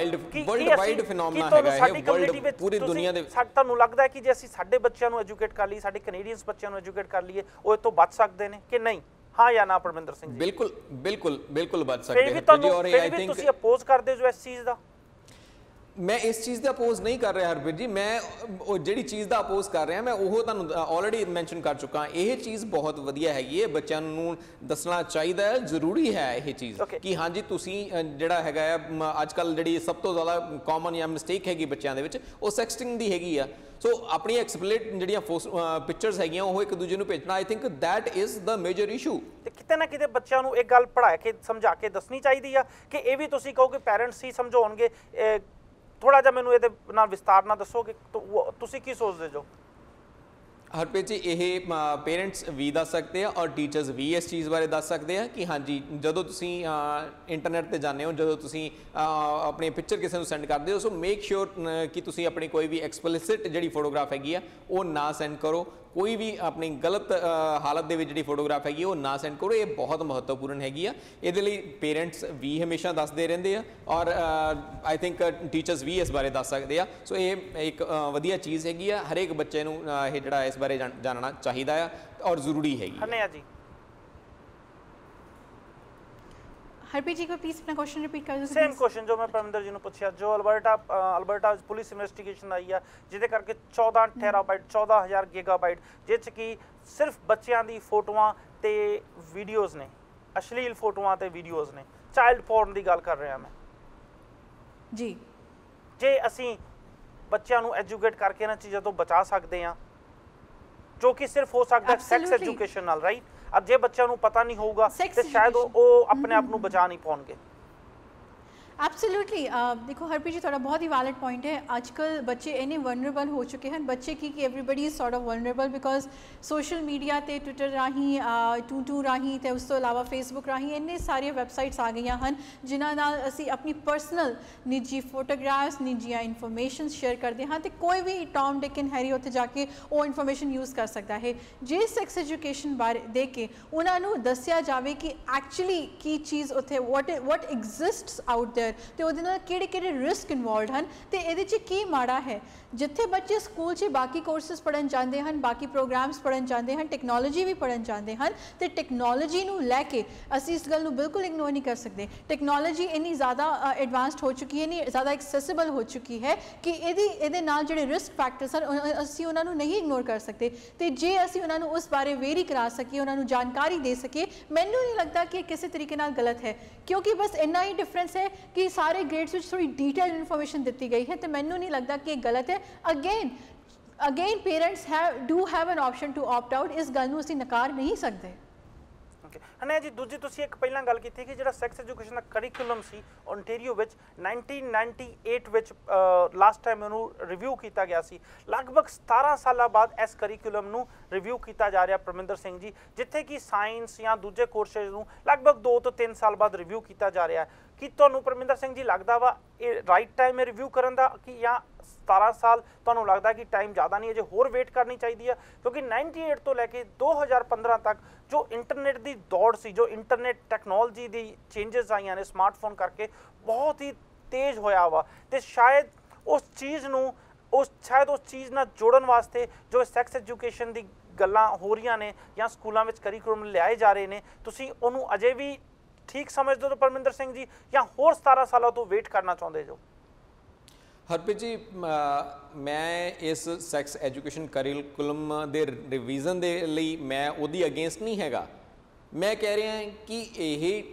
ਵਾਈਡ ਫਿਨੋਮੇਨਾ ਹੈਗਾ, ਇਹ ਵਰਲਡ ਪੂਰੀ ਦੁਨੀਆ ਦੇ। ਤੁਹਾਨੂੰ ਲੱਗਦਾ ਹੈ ਕਿ ਜੇ ਅਸੀਂ ਸਾਡੇ ਬੱਚਿਆਂ ਨੂੰ ਐਜੂਕੇਟ ਕਰ ਲਈਏ, ਸਾਡੇ ਕੈਨੇਡੀਅਨਸ ਬੱਚਿਆਂ ਨੂੰ ਐਜੂਕੇਟ ਕਰ ਲਈਏ, ਉਹ ਇਹ ਤੋਂ ਬਚ ਸਕਦੇ ਨੇ ਕਿ ਨਹੀਂ? ਹਾਂ ਜਾਂ ਨਾ ਪਰਮਿੰਦਰ ਸਿੰਘ ਜੀ? ਬਿਲਕੁਲ ਬਚ ਸਕਦੇ ਹਨ ਜੀ। ਔਰ ਆਈ ਥਿੰਕ ਤੁਸੀਂ ਅਪੋਜ਼ ਕਰਦੇ ਜੋ ਇਸ ਚੀਜ਼ ਦਾ? ਮੈਂ ਇਸ ਚੀਜ਼ ਦਾ ਅਪੋਜ਼ ਨਹੀਂ ਕਰ ਰਿਹਾ ਹਰਪ੍ਰੀਤ ਜੀ, ਮੈਂ ਉਹ ਜਿਹੜੀ ਚੀਜ਼ ਦਾ ਅਪੋਜ਼ ਕਰ ਰਿਹਾ ਮੈਂ ਉਹ ਤੁਹਾਨੂੰ ਆਲਰੇਡੀ ਮੈਂਸ਼ਨ ਕਰ ਚੁੱਕਾ। ਇਹ ਚੀਜ਼ ਬਹੁਤ ਵਧੀਆ ਹੈਗੀ ਹੈ, ਬੱਚਿਆਂ ਨੂੰ ਦੱਸਣਾ ਚਾਹੀਦਾ ਹੈ, ਜ਼ਰੂਰੀ ਹੈ ਇਹ ਚੀਜ਼ ਕਿ ਹਾਂਜੀ ਤੁਸੀਂ ਜਿਹੜਾ ਹੈਗਾ ਆ ਅੱਜ ਕੱਲ੍ਹ ਜਿਹੜੀ ਸਭ ਤੋਂ ਜ਼ਿਆਦਾ ਕਾਮਨ ਜਾਂ ਮਿਸਟੇਕ ਹੈਗੀ ਬੱਚਿਆਂ ਦੇ ਵਿੱਚ ਉਹ ਸੈਕਸਟਿੰਗ ਦੀ ਹੈਗੀ ਆ। ਸੋ ਆਪਣੀ ਐਕਸਪਲੇਟ ਜਿਹੜੀਆਂ ਪਿਕਚਰਸ ਹੈਗੀਆਂ ਉਹ ਇੱਕ ਦੂਜੇ ਨੂੰ ਭੇਜਣਾ, I think that is the major issue. ਤੇ ਕਿਤੇ ਨਾ ਕਿਤੇ ਬੱਚਿਆਂ ਨੂੰ ਇਹ ਗੱਲ ਪੜ੍ਹਾ ਕੇ ਸਮਝਾ ਕੇ ਦੱਸਣੀ ਚਾਹੀਦੀ ਆ ਕਿ ਇਹ ਵੀ ਤੁਸੀਂ ਕਹੋ ਕਿ ਪੈਰੈਂਟਸ ਹੀ ਸਮਝਾਉਣਗੇ। ਥੋੜਾ ਜਿਹਾ ਮੈਨੂੰ ਇਹਦੇ ਨਾਲ ਵਿਸਤਾਰ ਨਾਲ ਦੱਸੋਗੇ ਤੁਸੀਂ ਕੀ ਸੋਚਦੇ ਜੋ? ਹਰਪ੍ਰੀਤ ਜੀ ਇਹ ਪੇਰੈਂਟਸ ਵੀ ਦੱਸ ਸਕਦੇ ਆ ਔਰ ਟੀਚਰਸ ਵੀ ਇਸ ਚੀਜ਼ ਬਾਰੇ ਦੱਸ ਸਕਦੇ ਆ ਕਿ ਹਾਂਜੀ ਜਦੋਂ ਤੁਸੀਂ ਇੰਟਰਨੈਟ ਤੇ ਜਾਂਦੇ ਹੋ, ਜਦੋਂ ਤੁਸੀਂ ਆਪਣੀ ਪਿਕਚਰ ਕਿਸੇ ਨੂੰ ਸੈਂਡ ਕਰਦੇ ਹੋ, ਸੋ ਮੇਕ ਸ਼ੋਰ ਕਿ ਤੁਸੀਂ ਆਪਣੀ ਕੋਈ ਵੀ ਐਕਸਪਲਿਸਿਟ ਜਿਹੜੀ ਫੋਟੋਗ੍ਰਾਫ ਹੈਗੀ ਆ ਉਹ ਨਾ ਸੈਂਡ ਕਰੋ। ਕੋਈ ਵੀ ਆਪਣੀ ਗਲਤ ਹਾਲਤ ਦੇ ਵਿੱਚ ਜਿਹੜੀ ਫੋਟੋਗ੍ਰਾਫ ਹੈਗੀ ਉਹ ਨਾ ਸੈਂਡ ਕਰੋ। ਇਹ ਬਹੁਤ ਮਹੱਤਵਪੂਰਨ ਹੈਗੀ ਆ, ਇਹਦੇ ਲਈ ਪੇਰੈਂਟਸ ਵੀ ਹਮੇਸ਼ਾ ਦੱਸਦੇ ਰਹਿੰਦੇ ਆ ਔਰ ਆਈ ਥਿੰਕ ਟੀਚਰਸ ਵੀ ਇਸ ਬਾਰੇ ਦੱਸ ਸਕਦੇ ਆ। ਸੋ ਇਹ ਇੱਕ ਵਧੀਆ ਚੀਜ਼ ਹੈਗੀ ਆ, ਹਰੇਕ ਬੱਚੇ ਨੂੰ ਇਹ ਜਿਹੜਾ ਇਸ ਬਾਰੇ ਜਾਣਨਾ ਚਾਹੀਦਾ ਆ ਔਰ ਜ਼ਰੂਰੀ ਹੈਗੀ। ਹਨਿਆ ਜੀ हरप्रीत जी को प्लीज अपना क्वेश्चन रिपीट कर दो। सेम क्वेश्चन जो मैं परमिंदर जी ने पूछा, जो ਅਲਬਰਟਾ ਪੁਲਿਸ ਇਨਵੈਸਟੀਗੇਸ਼ਨ ਆਈ ਆ ਜਿਹਦੇ ਕਰਕੇ 14 ਟੈਰਾਬਾਈਟ 14000 ਗੀਗਾਬਾਈਟ ਜਿਸ 'ਚ ਕਿ ਸਿਰਫ ਬੱਚਿਆਂ ਦੀ ਫੋਟੋਆਂ ਤੇ ਵੀਡੀਓਜ਼ ਨੇ, ਅਸ਼ਲੀਲ ਫੋਟੋਆਂ ਤੇ ਵੀਡੀਓਜ਼ ਨੇ, ਚਾਈਲਡ ਪੋਰਨ ਦੀ ਗੱਲ ਕਰ ਰਿਹਾ ਮੈਂ ਜੀ। ਜੇ ਅਸੀਂ ਬੱਚਿਆਂ ਨੂੰ ਐਜੂਕੇਟ ਕਰਕੇ ਇਹਨਾਂ ਚੀਜ਼ਾਂ ਤੋਂ ਬਚਾ ਸਕਦੇ ਹਾਂ ਜੋ ਕਿ ਸਿਰਫ ਹੋ ਸਕਦਾ ਸੈਕਸ ਐਜੂਕੇਸ਼ਨ ਨਾਲ, ਰਾਈਟ? अब जे बच्चों को पता नहीं होगा तो शायद वो अपने आप को बचा नहीं पाएंगे। एब्सोल्युटली देखो हरप्रीत जी थोड़ा बहुत ही वैलिड पॉइंट है। आजकल बच्चे इन्ने वनरेबल हो चुके हैं, बच्चे की कि everybody is sort of vulnerable because social media ते ट्विटर राही टू राही ते उस तो इलावा फेसबुक राही इन्ने सारी वैबसाइट्स आ गई हैं जिन्हां नाल असी अपनी पर्सनल निजी फोटोग्राफ्स निजी इन्फॉर्मेशन शेयर करते हैं तो कोई भी टॉम डिक एंड हैरी उत्थे जाके वो इन्फॉर्मेशन यूज़ कर सकता है। जे सैक्स एजुकेशन बारे दे के उन्होंने दसिया जाए कि एक्चुअली की चीज़ उत्थे वट एग्जिस्ट्स आउट देयर तो ਉਹਦੇ ਨਾਲ ਕਿਹੜੇ ਰਿਸਕ ਇਨਵੋਲਵਡ ਹਨ ਤੇ ਇਹਦੇ 'ਚ ਕੀ ਮਾੜਾ ਹੈ। ਜਿੱਥੇ ਬੱਚੇ ਸਕੂਲ 'ਚ ਬਾਕੀ ਕੋਰਸਿਸ ਪੜ੍ਹਨ ਜਾਂਦੇ ਹਨ, ਬਾਕੀ ਪ੍ਰੋਗਰਾਮਸ ਪੜ੍ਹਨ ਜਾਂਦੇ ਹਨ, ਟੈਕਨੋਲੋਜੀ ਵੀ ਪੜ੍ਹਨ ਜਾਂਦੇ ਹਨ ਤੇ ਟੈਕਨੋਲੋਜੀ ਨੂੰ ਲੈ ਕੇ ਅਸੀਂ ਇਸ ਗੱਲ ਨੂੰ ਬਿਲਕੁਲ ਇਗਨੋਰ ਨਹੀਂ ਕਰ ਸਕਦੇ। ਟੈਕਨੋਲੋਜੀ ਇੰਨੀ ਜ਼ਿਆਦਾ ਐਡਵਾਂਸਡ ਹੋ ਚੁੱਕੀ ਹੈ, ਇੰਨੀ ਜ਼ਿਆਦਾ ਐਕਸੈਸਿਬਲ ਹੋ ਚੁੱਕੀ ਹੈ ਕਿ ਇਹਦੇ ਨਾਲ ਜਿਹੜੇ ਰਿਸਕ ਫੈਕਟਰਸ ਹਨ ਅਸੀਂ ਉਹਨਾਂ ਨੂੰ ਨਹੀਂ ਇਗਨੋਰ ਕਰ ਸਕਦੇ ਤੇ ਜੇ ਅਸੀਂ ਉਹਨਾਂ ਨੂੰ ਉਸ ਬਾਰੇ ਵੇਰੀ ਕਰਾ ਸਕੀਏ, ਉਹਨਾਂ ਨੂੰ ਜਾਣਕਾਰੀ ਦੇ ਸਕੀਏ, ਮੈਨੂੰ ਨਹੀਂ ਲੱਗਦਾ ਕਿ ਕਿਸੇ ਤਰੀਕੇ ਨਾਲ ਗਲਤ ਹੈ ਕਿਉਂਕਿ ਬਸ ਇੰਨਾ ਹੀ ਡਿਫਰੈਂਸ ਹੈ ਕਿ ਸਾਰੇ ਗ੍ਰੇਡਸ ਵਿੱਚ ਥੋੜੀ डिटेल इन्फॉर्मेशन दी गई है तो मैनू नहीं लगता कि गलत है। Again parents do have an option to opt out, इस गल नूं असीं नकार नहीं सकते। हने जी दूजी तुसीं एक पहलां गल कीती कि जिहड़ा सैक्स एजुकेशन दा करिकुलम सी ओंटारियो विच 1998 विच लास्ट टाइम इहनूं रिव्यू कीता गया सी। लगभग 17 साल बाद इस करिकुलम नूं रिव्यू कीता जा रहा परमिंदर सिंह जी, जिथे कि साइंस या दूजे कोर्सेज नूं लगभग 2 तो 3 साल बाद रिव्यू कीता जा रहा है। कि तुहानूं परमिंदर सिंह जी लगदा वा ये राइट टाइम है रिव्यू करन दा कि या 17 साल तुहानूं लगदा कि टाइम ज़्यादा नहीं है, जो होर वेट करनी चाहिए है? क्योंकि 98 तो लैके 2015 तक जो इंटरनेट की दौड़ सी, जो इंटरनेट टैक्नोलॉजी की चेंजिस आईयां ने स्मार्टफोन करके बहुत ही तेज़ होया वा ते शायद उस चीज़ नूं उस चीज़ नाल जोड़न वास्ते जो सैक्स एजुकेशन की गल्लां हो रही ने या स्कूलों में करिकुलम लियाए जा रहे हैं, तुसीं उहनूं अजे भी ਠੀਕ ਸਮਝਦੇ ਹੋ ਪਰਮਿੰਦਰ ਸਿੰਘ ਜੀ, ਜਾਂ ਹੋਰ 17 ਸਾਲਾਂ ਤੋਂ ਵੇਟ ਕਰਨਾ ਚਾਹੁੰਦੇ ਜੋ? ਹਰਪ੍ਰੀਤ ਜੀ, ਮੈਂ ਇਸ ਸੈਕਸ ਐਜੂਕੇਸ਼ਨ ਕਰਿਕੂਲਮ ਦੇ ਰਿਵੀਜ਼ਨ ਦੇ ਲਈ ਮੈਂ ਉਹਦੀ ਅਗੇਂਸਟ ਨਹੀਂ ਹੈਗਾ। ਮੈਂ ਕਹਿ ਰਿਹਾ ਕਿ ਇਹ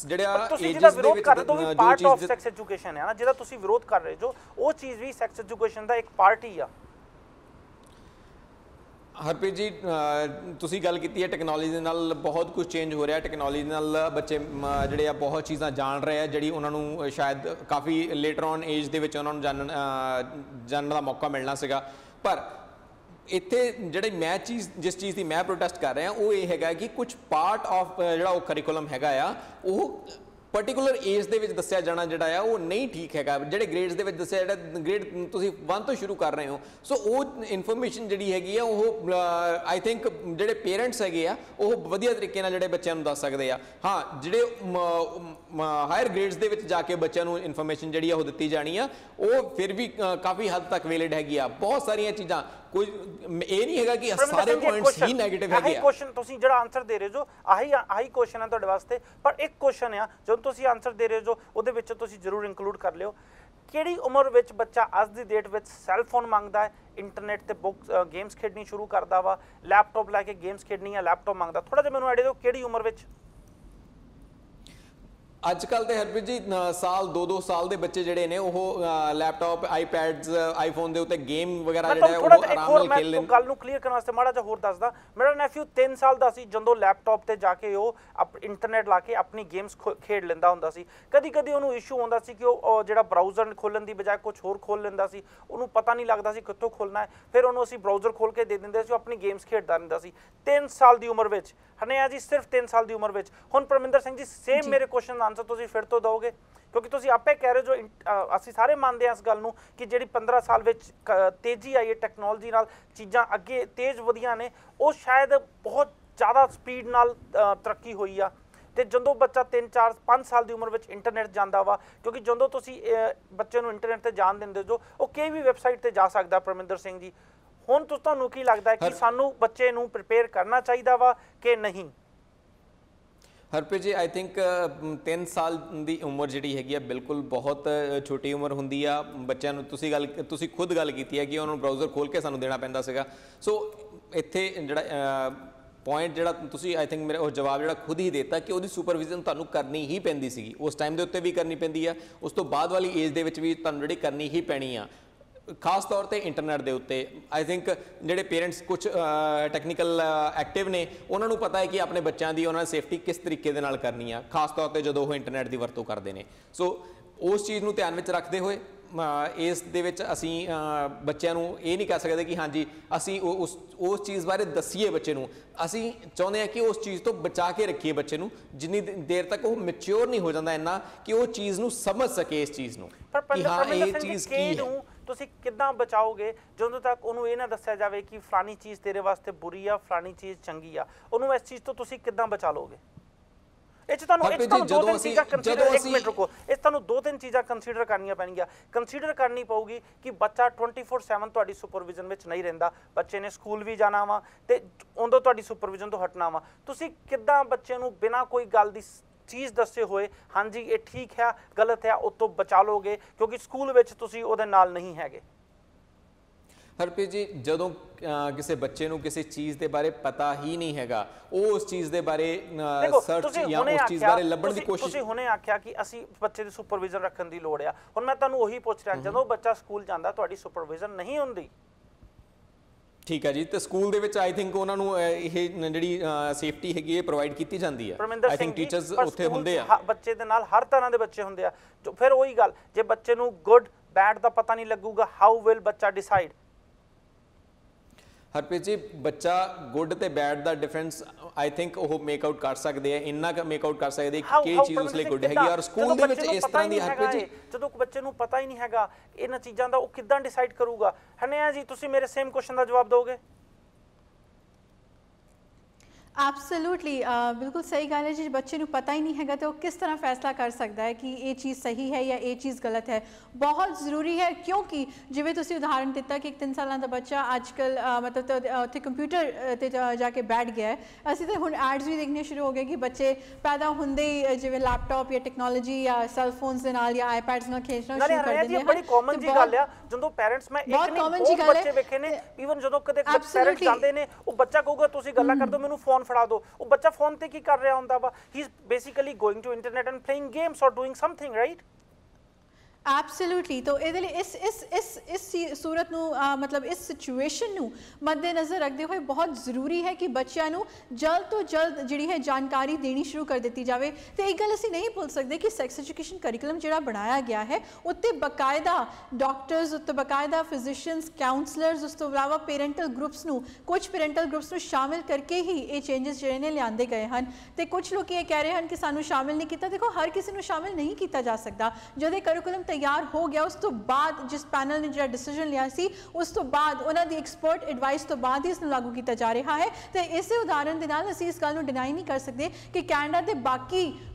ਜਿਹੜਾ ਏਜਸ ਦੇ ਵਿੱਚ ਜੋ ਪਾਰਟ ਆਫ ਸੈਕਸ ਐਜੂਕੇਸ਼ਨ ਹੈ ਨਾ, ਜਿਹਦਾ ਤੁਸੀਂ ਵਿਰੋਧ ਕਰ ਰਹੇ ਜੋ, ਉਹ ਚੀਜ਼ ਵੀ ਸੈਕਸ ਐਜੂਕੇਸ਼ਨ ਦਾ ਇੱਕ ਪਾਰਟ ਹੀ ਆ। ਹਰਪ੍ਰੀਤ ਜੀ, ਤੁਸੀਂ ਗੱਲ ਕੀਤੀ ਹੈ ਟੈਕਨੋਲੋਜੀ ਦੇ ਨਾਲ ਬਹੁਤ ਕੁਝ ਚੇਂਜ ਹੋ ਰਿਹਾ। ਟੈਕਨੋਲੋਜੀ ਨਾਲ ਬੱਚੇ ਜਿਹੜੇ ਆ ਬਹੁਤ ਚੀਜ਼ਾਂ ਜਾਣ ਰਹੇ ਆ, ਜਿਹੜੀ ਉਹਨਾਂ ਨੂੰ ਸ਼ਾਇਦ ਕਾਫੀ ਲੇਟਰ ਔਨ ਏਜ ਦੇ ਵਿੱਚ ਉਹਨਾਂ ਨੂੰ ਜਾਣਨ ਦਾ ਮੌਕਾ ਮਿਲਣਾ ਸੀਗਾ। ਪਰ ਇੱਥੇ ਜਿਹੜੇ ਜਿਸ ਚੀਜ਼ ਦੀ ਮੈਂ ਪ੍ਰੋਟੈਸਟ ਕਰ ਰਿਹਾ ਉਹ ਇਹ ਹੈਗਾ ਕਿ ਕੁਝ ਪਾਰਟ ਆਫ ਜਿਹੜਾ ਉਹ ਕਰਿਕੂਲਮ ਹੈਗਾ ਆ, ਉਹ ਪਾਰਟਿਕੂਲਰ ਏਜ ਦੇ ਵਿੱਚ ਦੱਸਿਆ ਜਾਣਾ ਜਿਹੜਾ ਆ ਉਹ ਨਹੀਂ ਠੀਕ ਹੈਗਾ। ਜਿਹੜੇ ਗ੍ਰੇਡਸ ਦੇ ਵਿੱਚ ਦੱਸਿਆ, ਜਿਹੜਾ ਗ੍ਰੇਡ ਤੁਸੀਂ 1 ਤੋਂ ਸ਼ੁਰੂ ਕਰ ਰਹੇ ਹੋ, ਸੋ ਉਹ ਇਨਫੋਰਮੇਸ਼ਨ ਜਿਹੜੀ ਹੈਗੀ ਆ ਉਹ ਆਈ ਥਿੰਕ ਜਿਹੜੇ ਪੇਰੈਂਟਸ ਹੈਗੇ ਆ ਉਹ ਵਧੀਆ ਤਰੀਕੇ ਨਾਲ ਜਿਹੜੇ ਬੱਚਿਆਂ ਨੂੰ ਦੱਸ ਸਕਦੇ ਆ। ਹਾਂ, ਜਿਹੜੇ ਹਾਇਰ ਗ੍ਰੇਡਸ ਦੇ ਵਿੱਚ ਜਾ ਕੇ ਬੱਚਿਆਂ ਨੂੰ ਇਨਫੋਰਮੇਸ਼ਨ ਜਿਹੜੀ ਆ ਉਹ ਦਿੱਤੀ ਜਾਣੀ ਆ, ਉਹ ਫਿਰ ਵੀ ਕਾਫੀ ਹੱਦ ਤੱਕ ਵੈਲਿਡ ਹੈਗੀ ਆ। ਬਹੁਤ ਸਾਰੀਆਂ ਚੀਜ਼ਾਂ, ਕੋਈ ਇਹ ਨਹੀਂ ਹੈਗਾ ਕਿ ਸਾਰੇ ਪੁਆਇੰਟਸ ਹੀ ਨੈਗੇਟਿਵ ਹੈਗੇ ਆ। ਕੁਐਸਚਨ ਤੁਸੀਂ ਜਿਹੜਾ ਆਨਸਰ ਦੇ ਰਹੇ ਜੋ, ਆਹੀ ਕੁਐਸਚਨ ਹੈ ਤੁਹਾਡੇ ਵਾਸਤੇ। ਪਰ ਇੱਕ ਕੁਐਸਚਨ ਆ ਜਦੋਂ ਤੁਸੀਂ ਆਨਸਰ ਦੇ ਰਹੇ ਜੋ, ਉਹਦੇ ਵਿੱਚ ਤੁਸੀਂ ਜ਼ਰੂਰ ਇਨਕਲੂਡ ਕਰ ਲਿਓ, ਕਿਹੜੀ ਉਮਰ ਵਿੱਚ ਬੱਚਾ ਅੱਜ ਦੀ ਡੇਟ ਵਿੱਚ ਸੈੱਲ ਫੋਨ ਮੰਗਦਾ ਹੈ, ਇੰਟਰਨੈਟ ਤੇ ਗੇਮਸ ਖੇਡਣੀ ਸ਼ੁਰੂ ਕਰਦਾ ਵਾ, ਲੈਪਟਾਪ ਲੈ ਕੇ ਗੇਮਸ ਖੇਡਣੀ ਆ, ਲੈਪਟਾਪ ਮੰਗਦਾ? ਥੋੜਾ ਜਿਹਾ ਮੈਨੂੰ ਆਈਡੀਆ ਦਿਓ ਕਿਹੜੀ ਉਮਰ ਵਿੱਚ? ਅੱਜ ਕੱਲ ਤੇ ਹਰਪ੍ਰੀਤ ਜੀ ਸਾਲ 2-2 ਸਾਲ ਦੇ ਬੱਚੇ ਜਿਹੜੇ ਨੇ ਉਹ ਲੈਪਟਾਪ, ਆਈਪੈਡਸ, ਆਈਫੋਨ ਦੇ ਉੱਤੇ ਗੇਮ ਵਗੈਰਾ ਜਿਹੜਾ ਉਹ ਆਰਾਮ ਨਾਲ ਖੇਡ ਲੈਂਦੇ। ਗੱਲ ਨੂੰ ਕਲੀਅਰ ਕਰਨ ਵਾਸਤੇ ਮਾੜਾ ਜਿਹਾ ਹੋਰ ਦੱਸਦਾ, ਮੇਰਾ ਨੈਫਿਊ 3 ਸਾਲ ਦਾ ਸੀ ਜਦੋਂ ਲੈਪਟਾਪ ਤੇ ਜਾ ਕੇ ਉਹ ਇੰਟਰਨੈਟ ਲਾ ਕੇ ਆਪਣੀ ਗੇਮਸ ਖੇਡ ਲੈਂਦਾ ਹੁੰਦਾ ਸੀ। ਕਦੀ ਕਦੀ ਉਹਨੂੰ ਇਸ਼ੂ ਹੁੰਦਾ ਸੀ ਕਿ ਉਹ ਜਿਹੜਾ ਬਰਾਊਜ਼ਰ ਖੋਲਣ ਦੀ ਬਜਾਏ ਕੁਝ ਹੋਰ ਖੋਲ ਲੈਂਦਾ ਸੀ, ਉਹਨੂੰ ਪਤਾ ਨਹੀਂ ਲੱਗਦਾ ਸੀ ਕਿੱਥੋਂ ਖੋਲਣਾ ਹੈ। ਫਿਰ ਉਹਨੂੰ ਅਸੀਂ ਬਰਾਊਜ਼ਰ ਖੋਲ ਕੇ ਦੇ ਦਿੰਦੇ ਸੀ, ਉਹ ਆਪਣੀ ਗੇਮਸ ਖੇਡਦਾ ਰਹਿੰਦਾ ਸੀ 3 ਸਾਲ ਦੀ ਉਮਰ ਵਿੱਚ। ਹਨੇਆ ਜੀ ਸਿਰਫ 3 ਸਾਲ ਦੀ ਉਮਰ ਵਿੱਚ। ਹੁਣ ਪਰਮਿੰਦਰ ਸਿੰਘ ਜੀ, ਸੇਮ ਮੇਰੇ ਕੁਐਸਚਨ ਦਾ ਆਨਸਰ ਤੁਸੀਂ ਫਿਰ ਤੋਂ ਦਿਓਗੇ? ਕਿਉਂਕਿ ਤੁਸੀਂ ਆਪੇ ਕਹਿ ਰਹੇ ਜੋ, ਅਸੀਂ ਸਾਰੇ ਮੰਨਦੇ ਹਾਂ ਇਸ ਗੱਲ ਨੂੰ ਕਿ ਜਿਹੜੀ 15 ਸਾਲ ਵਿੱਚ ਤੇਜ਼ੀ ਆਈ ਹੈ ਟੈਕਨੋਲੋਜੀ ਨਾਲ, ਚੀਜ਼ਾਂ ਅੱਗੇ ਤੇਜ਼ ਵਧੀਆਂ ਨੇ, ਉਹ ਸ਼ਾਇਦ ਬਹੁਤ ਜ਼ਿਆਦਾ ਸਪੀਡ ਨਾਲ ਤਰੱਕੀ ਹੋਈ ਆ। ਤੇ ਜਦੋਂ ਬੱਚਾ 3, 4, 5 ਸਾਲ ਦੀ ਉਮਰ ਵਿੱਚ ਇੰਟਰਨੈਟ ਜਾਂਦਾ ਵਾ, ਕਿਉਂਕਿ ਜਦੋਂ ਤੁਸੀਂ ਬੱਚੇ ਨੂੰ ਇੰਟਰਨੈਟ ਤੇ ਜਾਣ ਦਿੰਦੇ ਜੋ, ਉਹ ਕਿਸੇ ਵੀ ਵੈਬਸਾਈਟ ਤੇ ਜਾ ਸਕਦਾ। ਪਰਮਿੰਦਰ ਸਿੰਘ ਜੀ, ਹੁਣ ਤੁਹਾਨੂੰ ਕੀ ਲੱਗਦਾ ਕਿ ਸਾਨੂੰ ਬੱਚੇ ਨੂੰ ਪ੍ਰਿਪੇਅਰ ਕਰਨਾ ਚਾਹੀਦਾ ਵਾ ਕਿ ਨਹੀਂ? ਹਰਪ੍ਰੀਤ ਜੀ, ਆਈ ਥਿੰਕ 3 ਸਾਲ ਦੀ ਉਮਰ ਜਿਹੜੀ ਹੈਗੀ ਆ ਬਿਲਕੁਲ ਬਹੁਤ ਛੋਟੀ ਉਮਰ ਹੁੰਦੀ ਆ। ਬੱਚਿਆਂ ਨੂੰ ਤੁਸੀਂ ਖੁਦ ਗੱਲ ਕੀਤੀ ਹੈ ਕਿ ਉਹਨਾਂ ਨੂੰ ਬਰਾਊਜ਼ਰ ਖੋਲ ਕੇ ਸਾਨੂੰ ਦੇਣਾ ਪੈਂਦਾ ਸੀਗਾ। ਸੋ ਇੱਥੇ ਜਿਹੜਾ ਪੁਆਇੰਟ ਜਿਹੜਾ ਤੁਸੀਂ ਆਈ ਥਿੰਕ ਮੇਰੇ ਉਹ ਜਵਾਬ ਜਿਹੜਾ ਖੁਦ ਹੀ ਦਿੱਤਾ ਕਿ ਉਹਦੀ ਸੁਪਰਵਿਜ਼ਨ ਤੁਹਾਨੂੰ ਕਰਨੀ ਹੀ ਪੈਂਦੀ ਸੀਗੀ, ਉਸ ਟਾਈਮ ਦੇ ਉੱਤੇ ਵੀ ਕਰਨੀ ਪੈਂਦੀ ਆ, ਉਸ ਤੋਂ ਬਾਅਦ ਵਾਲੀ ਏਜ ਦੇ ਵਿੱਚ ਵੀ ਤੁਹਾਨੂੰ ਜਿਹੜੀ ਕਰਨੀ ਹੀ ਪੈਣੀ ਆ। ਖਾਸ ਤੌਰ ਤੇ ਇੰਟਰਨੈਟ ਦੇ ਉੱਤੇ ਆਈ ਥਿੰਕ ਜਿਹੜੇ ਪੇਰੈਂਟਸ ਕੁਝ ਟੈਕਨੀਕਲ ਐਕਟਿਵ ਨੇ, ਉਹਨਾਂ ਨੂੰ ਪਤਾ ਹੈ ਕਿ ਆਪਣੇ ਬੱਚਿਆਂ ਦੀ ਉਹਨਾਂ ਨੇ ਸੇਫਟੀ ਕਿਸ ਤਰੀਕੇ ਦੇ ਨਾਲ ਕਰਨੀ ਆ, ਖਾਸ ਤੌਰ ਤੇ ਜਦੋਂ ਉਹ ਇੰਟਰਨੈਟ ਦੀ ਵਰਤੋਂ ਕਰਦੇ ਨੇ। ਸੋ ਉਸ ਚੀਜ਼ ਨੂੰ ਧਿਆਨ ਵਿੱਚ ਰੱਖਦੇ ਹੋਏ ਇਸ ਦੇ ਵਿੱਚ ਅਸੀਂ ਬੱਚਿਆਂ ਨੂੰ ਇਹ ਨਹੀਂ ਕਹਿ ਸਕਦੇ ਕਿ ਹਾਂਜੀ ਅਸੀਂ ਉਸ ਚੀਜ਼ ਬਾਰੇ ਦੱਸੀਏ ਬੱਚੇ ਨੂੰ। ਅਸੀਂ ਚਾਹੁੰਦੇ ਹਾਂ ਕਿ ਉਸ ਚੀਜ਼ ਤੋਂ ਬਚਾ ਕੇ ਰੱਖੀਏ ਬੱਚੇ ਨੂੰ, ਜਿੰਨੀ ਦੇਰ ਤੱਕ ਉਹ ਮੈਚੁਰ ਨਹੀਂ ਹੋ ਜਾਂਦਾ ਇੰਨਾ ਕਿ ਉਹ ਚੀਜ਼ ਨੂੰ ਸਮਝ ਸਕੇ, ਇਸ ਚੀਜ਼ ਨੂੰ ਕਿ ਹਾਂ ਇਹ ਚੀਜ਼ ਕੀ ਹੈ। ਤੁਸੀਂ ਕਿੱਦਾਂ ਬਚਾਓਗੇ ਜਦੋਂ ਤੱਕ ਉਹਨੂੰ ਇਹ ਨਾ ਦੱਸਿਆ ਜਾਵੇ ਕਿ ਫਲਾਨੀ ਚੀਜ਼ ਤੇਰੇ ਵਾਸਤੇ ਬੁਰੀ ਆ, ਫਲਾਨੀ ਚੀਜ਼ ਚੰਗੀ ਆ? ਉਹਨੂੰ ਇਸ ਚੀਜ਼ ਤੋਂ ਤੁਸੀਂ ਕਿੱਦਾਂ ਬਚਾ ਲੋਗੇ? ਇਹ ਚ ਤੁਹਾਨੂੰ 2-3 ਚੀਜ਼ਾਂ ਕੰਸੀਡਰ, ਇੱਕ ਮਿੰਟ ਰੁਕੋ, ਇਸ ਤੁਹਾਨੂੰ 2-3 ਚੀਜ਼ਾਂ ਕੰਸੀਡਰ ਕਰਨੀਆਂ ਪੈਣਗੀਆਂ। ਕੰਸੀਡਰ ਕਰਨੀ ਪਊਗੀ ਕਿ ਬੱਚਾ 24/7 ਤੁਹਾਡੀ ਸੁਪਰਵਿਜ਼ਨ ਵਿੱਚ ਨਹੀਂ ਰਹਿੰਦਾ, ਬੱਚੇ ਨੇ ਸਕੂਲ ਵੀ ਜਾਣਾ ਵਾ ਤੇ ਉਦੋਂ ਤੁਹਾਡੀ ਸੁਪਰਵਿਜ਼ਨ ਤੋਂ ਹਟਣਾ ਵਾ। ਤੁਸੀਂ ਕਿੱਦਾਂ ਬੱਚੇ ਨੂੰ ਬਿਨਾਂ ਕੋਈ ਗੱਲ ਦੀ ਚੀਜ਼ ਦੱਸੇ ਹੋਏ ਹਾਂਜੀ ਇਹ ਠੀਕ ਹੈ ਗਲਤ ਹੈ ਉਹ ਤੋਂ ਬਚਾ ਲੋਗੇ, ਕਿਉਂਕਿ ਸਕੂਲ ਵਿੱਚ ਤੁਸੀਂ ਉਹਦੇ ਨਾਲ ਨਹੀਂ ਹੈਗੇ? ਹਰਪ੍ਰੀਤ ਜੀ, ਜਦੋਂ ਕਿਸੇ ਬੱਚੇ ਨੂੰ ਕਿਸੇ ਚੀਜ਼ ਦੇ ਬਾਰੇ ਪਤਾ ਹੀ ਨਹੀਂ ਹੈਗਾ, ਉਹ ਉਸ ਚੀਜ਼ ਦੇ ਬਾਰੇ ਸਰਚ ਜਾਂ ਉਸ ਚੀਜ਼ ਬਾਰੇ ਲੱਭਣ ਦੀ ਕੋਸ਼ਿਸ਼। ਤੁਸੀਂ ਹੁਣੇ ਆਖਿਆ ਕਿ ਅਸੀਂ ਬੱਚੇ ਦੀ ਸੁਪਰਵਿਜ਼ਨ ਰੱਖਣ ਦੀ ਲੋੜ ਆ। ਹੁਣ ਮੈਂ ਤੁਹਾਨੂੰ ਉਹੀ ਪੁੱਛ ਰਿਹਾ, ਜਦੋਂ ਬੱਚਾ ਸਕੂਲ ਜਾਂਦਾ ਤੁਹਾਡੀ ਸੁਪਰਵਿਜ਼ਨ ਨਹੀਂ ਹੁੰਦੀ, ਠੀਕ ਹੈ ਜੀ, ਤੇ ਸਕੂਲ ਦੇ ਵਿੱਚ ਆਈ ਥਿੰਕ ਉਹਨਾਂ ਨੂੰ ਇਹ ਜਿਹੜੀ ਸੇਫਟੀ ਹੈਗੀ ਇਹ ਪ੍ਰੋਵਾਈਡ ਕੀਤੀ ਜਾਂਦੀ ਹੈ। ਆਈ ਥਿੰਕ ਟੀਚਰਸ ਉੱਥੇ ਹੁੰਦੇ ਆ, ਬੱਚੇ ਦੇ ਨਾਲ ਹਰ ਤਰ੍ਹਾਂ ਦੇ ਬੱਚੇ ਹੁੰਦੇ ਆ। ਫਿਰ ਉਹੀ ਗੱਲ, ਜੇ ਬੱਚੇ ਨੂੰ ਗੁੱਡ ਬੈਡ ਦਾ ਪਤਾ ਨਹੀਂ ਲੱਗੂਗਾ, ਹਾਊ ਵਿਲ ਬੱਚਾ ਡਿਸਾਈਡ? ਹਰਪ੍ਰੀਤ ਜੀ, ਬੱਚਾ ਗੁੱਡ ਤੇ ਬੈਡ ਦਾ ਡਿਫਰੈਂਸ ਆਈ ਥਿੰਕ ਉਹ ਮੇਕ ਆਊਟ ਕਰ ਸਕਦੇ ਆ, ਇੰਨਾ ਕੁ ਮੇਕ ਆਊਟ ਕਰ ਸਕਦੇ ਕਿ ਕਿਹੜੀ ਚੀਜ਼ ਉਸ ਲਈ ਗੁੱਡ ਹੈਗੀ। ਔਰ ਸਕੂਲ ਦੇ ਵਿੱਚ ਇਸ ਤਰ੍ਹਾਂ ਦੀ ਹਰਪ੍ਰੀਤ ਜੀ, ਜਦੋਂ ਬੱਚੇ ਨੂੰ ਪਤਾ ਹੀ ਨਹੀਂ ਹੈਗਾ ਇਹਨਾਂ ਚੀਜ਼ਾਂ ਦਾ, ਉਹ ਕਿੱਦਾਂ ਡਿਸਾਈਡ ਕਰੂਗਾ? ਹਨੇਆ ਜੀ, ਤੁਸੀਂ ਮੇਰੇ ਸੇਮ ਕੁਐਸਚਨ ਦਾ ਜਵਾਬ ਦਿਓਗੇ? ਐਬਸੋਲੂਟਲੀ ਬਿਲਕੁਲ ਸਹੀ ਗੱਲ ਹੈ ਜੀ। ਬੱਚੇ ਨੂੰ ਪਤਾ ਹੀ ਨਹੀਂ ਹੈਗਾ ਤੇ ਉਹ ਕਿਸ ਤਰ੍ਹਾਂ ਫੈਸਲਾ ਕਰ ਸਕਦਾ ਹੈ ਕਿ ਇਹ ਚੀਜ਼ ਸਹੀ ਹੈ ਜਾਂ ਇਹ ਚੀਜ਼ ਗਲਤ ਹੈ। ਬਹੁਤ ਜ਼ਰੂਰੀ ਹੈ, ਕਿਉਂਕਿ ਜਿਵੇਂ ਤੁਸੀਂ ਉਦਾਹਰਨ ਦਿੱਤਾ ਕਿ ਇੱਕ 3 ਸਾਲਾਂ ਦਾ ਬੱਚਾ ਅੱਜ ਕੱਲ੍ਹ ਮਤਲਬ ਉੱਥੇ ਕੰਪਿਊਟਰ 'ਤੇ ਜਾ ਕੇ ਬੈਠ ਗਿਆ ਹੈ। ਅਸੀਂ ਤਾਂ ਹੁਣ ਐਡਸ ਵੀ ਦੇਖਣੇ ਸ਼ੁਰੂ ਹੋ ਗਏ ਕਿ ਬੱਚੇ ਪੈਦਾ ਹੁੰਦੇ ਹੀ ਜਿਵੇਂ ਲੈਪਟਾਪ ਜਾਂ ਟੈਕਨੋਲੋਜੀ ਜਾਂ ਸੈੱਲ ਫੋਨਸ ਦੇ ਨਾਲ ਜਾਂ ਆਈਪੈਡਸ ਨਾਲ ਖੇਡਣਾ ਸ਼ੁਰੂ ਕਰ ਦਿੰਦੇ ਹਨ। ਬੜੀ ਕਾਮਨ ਜੀ ਗੱਲ ਆ, ਜਦੋਂ ਪੈਰੈਂਟਸ ਮੈਂ ਇੱਕ ਨਹੀਂ ਬਹੁਤ ਬੱਚੇ ਵੇਖੇ ਨੇ, ਈਵਨ ਜਦੋਂ ਕਦੇ ਪੈਰੈਂਟਸ ਜਾਂਦੇ ਨੇ ਉਹ ਬੱਚਾ ਕਹੂਗਾ ਤੁਸੀਂ ਗੱਲਾਂ ਕਰ ਦਿਓ ਮੈਨੂੰ ਫੋਨ ਫੜਾ ਦਿਓ, ਉਹ ਬੱਚਾ ਫੋਨ ਤੇ ਕੀ ਕਰ ਰਿਹਾ ਹੁੰਦਾ ਵਾ, he is basically going to internet and playing games ਔਰ ਡੂਇੰਗ ਸਮਥਿੰਗ, ਰਾਈਟ। ਐਬਸੋਲੂਟਲੀ। तो ਇਹਦੇ ਲਈ ਇਸ ਸੂਰਤ ਨੂੰ ਮਤਲਬ ਇਸ ਸਿਚੁਏਸ਼ਨ ਨੂੰ ਮੱਦੇਨਜ਼ਰ ਰੱਖਦੇ ਹੋਏ ਬਹੁਤ ਜ਼ਰੂਰੀ ਹੈ ਕਿ ਬੱਚਿਆਂ ਨੂੰ ਜਲਦ ਤੋਂ ਜਲਦ ਜਿਹੜੀ ਹੈ ਜਾਣਕਾਰੀ ਦੇਣੀ ਸ਼ੁਰੂ ਕਰ ਦਿੱਤੀ ਜਾਵੇ। ਤੇ ਇੱਕ ਗੱਲ ਅਸੀਂ ਨਹੀਂ ਭੁੱਲ ਸਕਦੇ ਕਿ ਸੈਕਸ ਐਜੂਕੇਸ਼ਨ ਕਰਿਕੂਲਮ ਜਿਹੜਾ ਬਣਾਇਆ ਗਿਆ ਹੈ ਉੱਤੇ ਬਕਾਇਦਾ ਡਾਕਟਰਸ, ਉੱਤੇ ਬਕਾਇਦਾ ਫਿਜ਼ੀਸ਼ੀਅਨਸ, ਕਾਉਂਸਲਰਸ, ਉਸ ਤੋਂ ਇਲਾਵਾ ਪੇਰੈਂਟਲ ਗਰੁੱਪਸ ਨੂੰ, ਕੁਝ ਪੇਰੈਂਟਲ ਗਰੁੱਪਸ ਨੂੰ ਸ਼ਾਮਿਲ ਕਰਕੇ ਹੀ ਇਹ ਚੇਂਜਸ ਜਿਹੜੇ ਨੇ ਲਿਆਂਦੇ ਗਏ ਹਨ। ਤੇ ਕੁਝ ਲੋਕ ਇਹ ਕਹਿ ਰਹੇ ਹਨ ਕਿ ਸਾਨੂੰ ਸ਼ਾਮਿਲ ਨਹੀਂ ਕੀਤਾ। ਦੇਖੋ, ਹਰ ਕਿਸੇ ਨੂੰ ਸ਼ਾਮਿਲ ਨਹੀਂ ਕੀਤਾ ਜਾ ਸਕਦਾ। ਜਦੋਂ ਕਰਿਕੂਲਮ ਤਿਆਰ ਹੋ ਗਿਆ ਉਸ ਤੋਂ ਬਾਅਦ ਜਿਸ ਪੈਨਲ ਨੇ ਜਿਹੜਾ ਡਿਸੀਜਨ ਲਿਆ ਸੀ ਉਸ ਤੋਂ ਬਾਅਦ ਉਹਨਾਂ ਦੀ ਐਕਸਪਰਟ ਐਡਵਾਈਸ ਤੋਂ ਬਾਅਦ ਹੀ ਇਸ ਨੂੰ ਲਾਗੂ ਕੀਤਾ ਜਾ ਰਿਹਾ ਹੈ। ਤੇ ਇਸੇ ਉਦਾਹਰਨ ਦੇ ਨਾਲ ਅਸੀਂ ਇਸ ਗੱਲ ਨੂੰ ਡਿਨਾਈ ਨਹੀਂ ਕਰ ਸਕਦੇ ਕਿ ਕੈਨੇਡਾ ਦੇ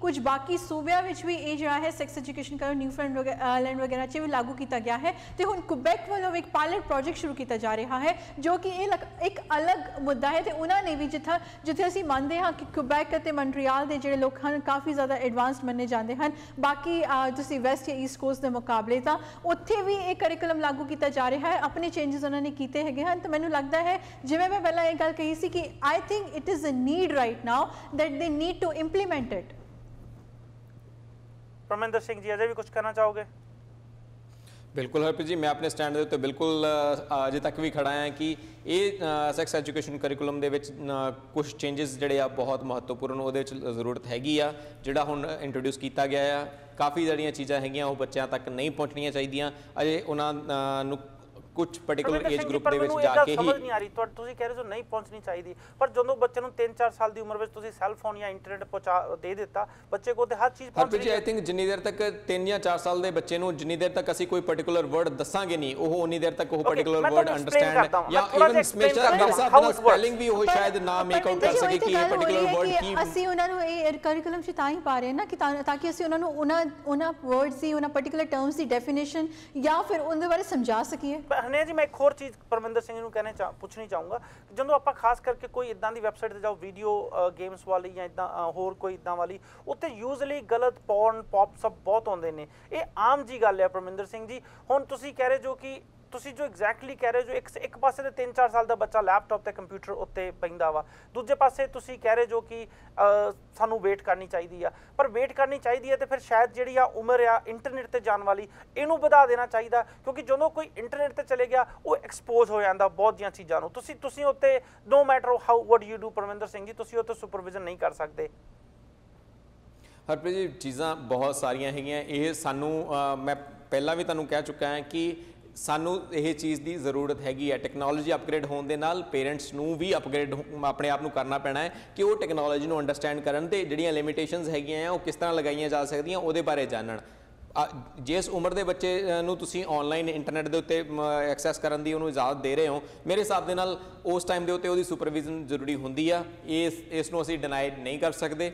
ਕੁਝ ਬਾਕੀ ਸੂਬਿਆਂ ਵਿੱਚ ਵੀ ਇਹ ਜਿਹੜਾ ਹੈ ਸੈਕਸ ਐਜੂਕੇਸ਼ਨ ਕਰ ਨਿਊਫਾਊਂਡਲੈਂਡ ਵਗੈਰਾ 'ਚ ਵੀ ਲਾਗੂ ਕੀਤਾ ਗਿਆ ਹੈ। ਤੇ ਹੁਣ ਕੁਬੈਕ ਵੱਲੋਂ ਇੱਕ ਪਾਇਲਟ ਪ੍ਰੋਜੈਕਟ ਸ਼ੁਰੂ ਕੀਤਾ ਜਾ ਰਿਹਾ ਹੈ ਜੋ ਕਿ ਇਹ ਇੱਕ ਅਲੱਗ ਮੁੱਦਾ ਹੈ। ਤੇ ਉਹਨਾਂ ਨੇ ਵੀ ਜਿੱਥੇ ਅਸੀਂ ਮੰਨਦੇ ਹਾਂ ਕਿ ਕੁਬੈਕ ਅਤੇ ਮੌਂਟਰੀਅਲ ਦੇ ਜਿਹੜੇ ਲੋਕ ਹਨ ਕਾਫੀ ਜ਼ਿਆਦਾ ਐਡਵਾਂਸਡ ਮੰਨੇ ਜਾਂਦੇ ਹਨ ਬਾਕੀ ਤੁਸੀਂ ਵੈਸਟ ਜਾਂ ਈਸਟ ਕੋਸਟ ਦੇ ਮੁਕਾਬਲੇ, ਤਾਂ ਉੱਥੇ ਵੀ ਇਹ ਕਰਿਕੂਲਮ ਲਾਗੂ ਕੀਤਾ ਜਾ ਰਿਹਾ ਹੈ। ਆਪਣੇ ਚੇਂਜਸ ਉਹਨਾਂ ਨੇ ਕੀਤੇ ਹੈਗੇ ਹਨ। ਤਾਂ ਮੈਨੂੰ ਲੱਗਦਾ ਹੈ ਜਿਵੇਂ ਮੈਂ ਪਹਿਲਾਂ ਇਹ ਗੱਲ ਕਹੀ ਸੀ ਕਿ I think it is a need right now that they need to implement it. Parminder Singh ji, ਅਜੇ ਵੀ ਕੁਝ ਕਹਿਣਾ ਚਾਹੋਗੇ? ਬਿਲਕੁਲ ਹਰਪ੍ਰੀਤ ਜੀ, ਮੈਂ ਆਪਣੇ ਸਟੈਂਡ ਦੇ ਉੱਤੇ ਬਿਲਕੁਲ ਅਜੇ ਤੱਕ ਵੀ ਖੜਾ ਹਾਂ ਕਿ ਇਹ ਸੈਕਸ ਐਜੂਕੇਸ਼ਨ ਕਰਿਕੂਲਮ ਦੇ ਵਿੱਚ ਕੁਝ ਚੇਂਜਸ ਜਿਹੜੇ ਆ ਬਹੁਤ ਮਹੱਤਵਪੂਰਨ ਉਹਦੇ ਵਿੱਚ ਜ਼ਰੂਰਤ ਹੈਗੀ ਆ। ਜਿਹੜਾ ਹੁਣ ਇੰਟਰੋਡਿਊਸ ਕੀਤਾ ਗਿਆ ਆ, ਕਾਫੀ ਜਿਹੜੀਆਂ ਚੀਜ਼ਾਂ ਹੈਗੀਆਂ ਉਹ ਬੱਚਿਆਂ ਤੱਕ ਨਹੀਂ ਪਹੁੰਚਣੀਆਂ ਚਾਹੀਦੀਆਂ। ਅਜੇ ਉਹਨਾਂ ਨੂੰ ਕੁਝ ਪਾਰਟਿਕੂਲਰ ਏਜ ਗਰੁੱਪ ਦੇ ਵਿੱਚ ਜਾ ਕੇ ਹੀ ਸਮਝ ਨਹੀਂ ਆ ਰਹੀ। ਤੁਸੀਂ ਕਹਿ ਰਹੇ ਹੋ ਨਹੀਂ ਪਹੁੰਚਣੀ ਚਾਹੀਦੀ, ਪਰ ਜਦੋਂ ਬੱਚੇ ਨੂੰ 3-4 ਸਾਲ ਦੀ ਉਮਰ ਵਿੱਚ ਤੁਸੀਂ ਸੈੱਲ ਫੋਨ ਜਾਂ ਇੰਟਰਨੈਟ ਪਹੁੰਚਾ ਦੇ ਦਿੱਤਾ, ਬੱਚੇ ਕੋਲ ਤੇ ਹਰ ਚੀਜ਼ ਪਹੁੰਚ ਰਹੀ ਹੈ। ਆਈ ਥਿੰਕ ਜਿੰਨੀ ਦੇਰ ਤੱਕ 3 ਜਾਂ 4 ਸਾਲ ਦੇ ਬੱਚੇ ਨੂੰ ਜਿੰਨੀ ਦੇਰ ਤੱਕ ਅਸੀਂ ਕੋਈ ਪਾਰਟਿਕੂਲਰ ਵਰਡ ਦੱਸਾਂਗੇ ਨਹੀਂ, ਉਹ ਉਨੀ ਦੇਰ ਤੱਕ ਉਹ ਪਾਰਟਿਕੂਲਰ ਵਰਡ ਅੰਡਰਸਟੈਂਡ ਜਾਂ ਇਵਨ ਸਪੈਲਿੰਗ ਵੀ ਉਹ ਸ਼ਾਇਦ ਨਾ ਮੇਕ ਆਊਟ ਕਰ ਸਕੇ ਕਿ ਇਹ ਪਾਰਟਿਕੂਲਰ ਵਰਡ ਕੀ। ਅਸੀਂ ਉਹਨਾਂ ਨੂੰ ਇਹ ਕਰਿਕੂਲਮ 'ਚ ਤਾਂ ਹੀ ਪਾ ਰਹੇ ਨਾ ਕਿ ਤਾਂ ਕਿ ਅਸੀਂ ਉਹਨਾਂ ਨੂੰ ਉਹਨਾਂ ਵਰਡਸ ਦੀ, ਉਹਨਾਂ ਪਾਰਟਿਕੂਲਰ ਟਰਮਸ ਦੀ ਡੈਫੀਨੇਸ਼ਨ ਜਾਂ ਫਿਰ ਉਹਦੇ ਬਾਰੇ ਸਮਝਾ ਸਕੀਏ। ਹਨੇ ਜੀ, ਮੈਂ ਇੱਕ ਹੋਰ ਪਰਮਿੰਦਰ ਸਿੰਘ ਨੂੰ ਪੁੱਛਣੀ ਚਾਹੂੰਗਾ, ਜਦੋਂ ਆਪਾਂ ਖਾਸ ਕਰਕੇ ਕੋਈ ਇਦਾਂ ਦੀ ਵੈਬਸਾਈਟ ਤੇ ਜਾਓ ਵੀਡੀਓ ਗੇਮਸ ਵਾਲੀ ਜਾਂ ਇਦਾਂ ਹੋਰ ਕੋਈ ਇਦਾਂ ਵਾਲੀ, ਉੱਤੇ ਯੂਜ਼ਲੀ ਗਲਤ ਪੌਰਨ ਪੌਪਸ ਅਪ ਬਹੁਤ ਆਉਂਦੇ ਨੇ। ਇਹ ਆਮ ਜੀ ਗੱਲ ਹੈ ਪਰਮਿੰਦਰ ਸਿੰਘ ਜੀ। ਹੁਣ ਤੁਸੀਂ ਕਹਿ ਰਹੇ ਜੋ ਕਿ ਤੁਸੀਂ ਜੋ ਐਗਜ਼ੈਕਟਲੀ ਕਹਿ ਰਹੇ ਜੋ ਇੱਕ ਪਾਸੇ ਤੇ 3-4 ਸਾਲ ਦਾ ਬੱਚਾ ਲੈਪਟਾਪ ਤੇ ਕੰਪਿਊਟਰ ਉੱਤੇ ਪੈਂਦਾ ਵਾ, ਦੂਜੇ ਪਾਸੇ ਤੁਸੀਂ ਕਹਿ ਰਹੇ ਜੋ ਕਿ ਸਾਨੂੰ ਵੇਟ ਕਰਨੀ ਚਾਹੀਦੀ ਆ। ਪਰ ਵੇਟ ਕਰਨੀ ਚਾਹੀਦੀ ਹੈ ਤੇ ਫਿਰ ਸ਼ਾਇਦ ਜਿਹੜੀ ਆ ਉਮਰ ਆ ਇੰਟਰਨੈਟ ਤੇ ਜਾਣ ਵਾਲੀ, ਇਹਨੂੰ ਵਧਾ ਦੇਣਾ ਚਾਹੀਦਾ, ਕਿਉਂਕਿ ਜਦੋਂ ਕੋਈ ਇੰਟਰਨੈਟ ਤੇ ਚਲੇ ਗਿਆ ਉਹ ਐਕਸਪੋਜ਼ ਹੋ ਜਾਂਦਾ ਬਹੁਤ ਦੀਆਂ ਚੀਜ਼ਾਂ ਨੂੰ। ਤੁਸੀਂ ਉੱਤੇ no matter how what you do Parminder Singh ji, ਤੁਸੀਂ ਉੱਤੇ ਸੁਪਰਵਿਜ਼ਨ ਨਹੀਂ ਕਰ ਸਕਦੇ। ਹਰਪ੍ਰੀਤ ਜੀ, ਚੀਜ਼ਾਂ ਬਹੁਤ ਸਾਰੀਆਂ ਹੈਗੀਆਂ। ਇਹ ਸਾਨੂੰ ਮੈਂ ਪਹਿਲਾਂ ਵੀ ਤੁਹਾਨੂੰ ਕਹਿ ਚੁੱਕਾ ਹਾਂ ਕਿ ਸਾਨੂੰ ਇਹ ਚੀਜ਼ ਦੀ ਜ਼ਰੂਰਤ ਹੈਗੀ ਹੈ। ਟੈਕਨੋਲੋਜੀ ਅਪਗ੍ਰੇਡ ਹੋਣ ਦੇ ਨਾਲ ਪੇਰੈਂਟਸ ਨੂੰ ਵੀ ਅਪਗ੍ਰੇਡ ਆਪਣੇ ਆਪ ਨੂੰ ਕਰਨਾ ਪੈਣਾ ਹੈ ਕਿ ਉਹ ਟੈਕਨੋਲੋਜੀ ਨੂੰ ਅੰਡਰਸਟੈਂਡ ਕਰਨ ਤੇ ਜਿਹੜੀਆਂ ਲਿਮਿਟੇਸ਼ਨਸ ਹੈਗੀਆਂ ਆ ਉਹ ਕਿਸ ਤਰ੍ਹਾਂ ਲਗਾਈਆਂ ਜਾ ਸਕਦੀਆਂ ਉਹਦੇ ਬਾਰੇ ਜਾਣਨ। ਜਿਸ ਉਮਰ ਦੇ ਬੱਚੇ ਨੂੰ ਤੁਸੀਂ ਆਨਲਾਈਨ ਇੰਟਰਨੈਟ ਦੇ ਉੱਤੇ ਐਕਸੈਸ ਕਰਨ ਦੀ ਉਹਨੂੰ ਇਜਾਜ਼ਤ ਦੇ ਰਹੇ ਹੋ, ਮੇਰੇ ਹਿਸਾਬ ਦੇ ਨਾਲ ਉਸ ਟਾਈਮ ਦੇ ਉੱਤੇ ਉਹਦੀ ਸੁਪਰਵਿਜ਼ਨ ਜ਼ਰੂਰੀ ਹੁੰਦੀ ਆ। ਇਸ ਨੂੰ ਅਸੀਂ ਡਿਨਾਈ ਨਹੀਂ ਕਰ ਸਕਦੇ,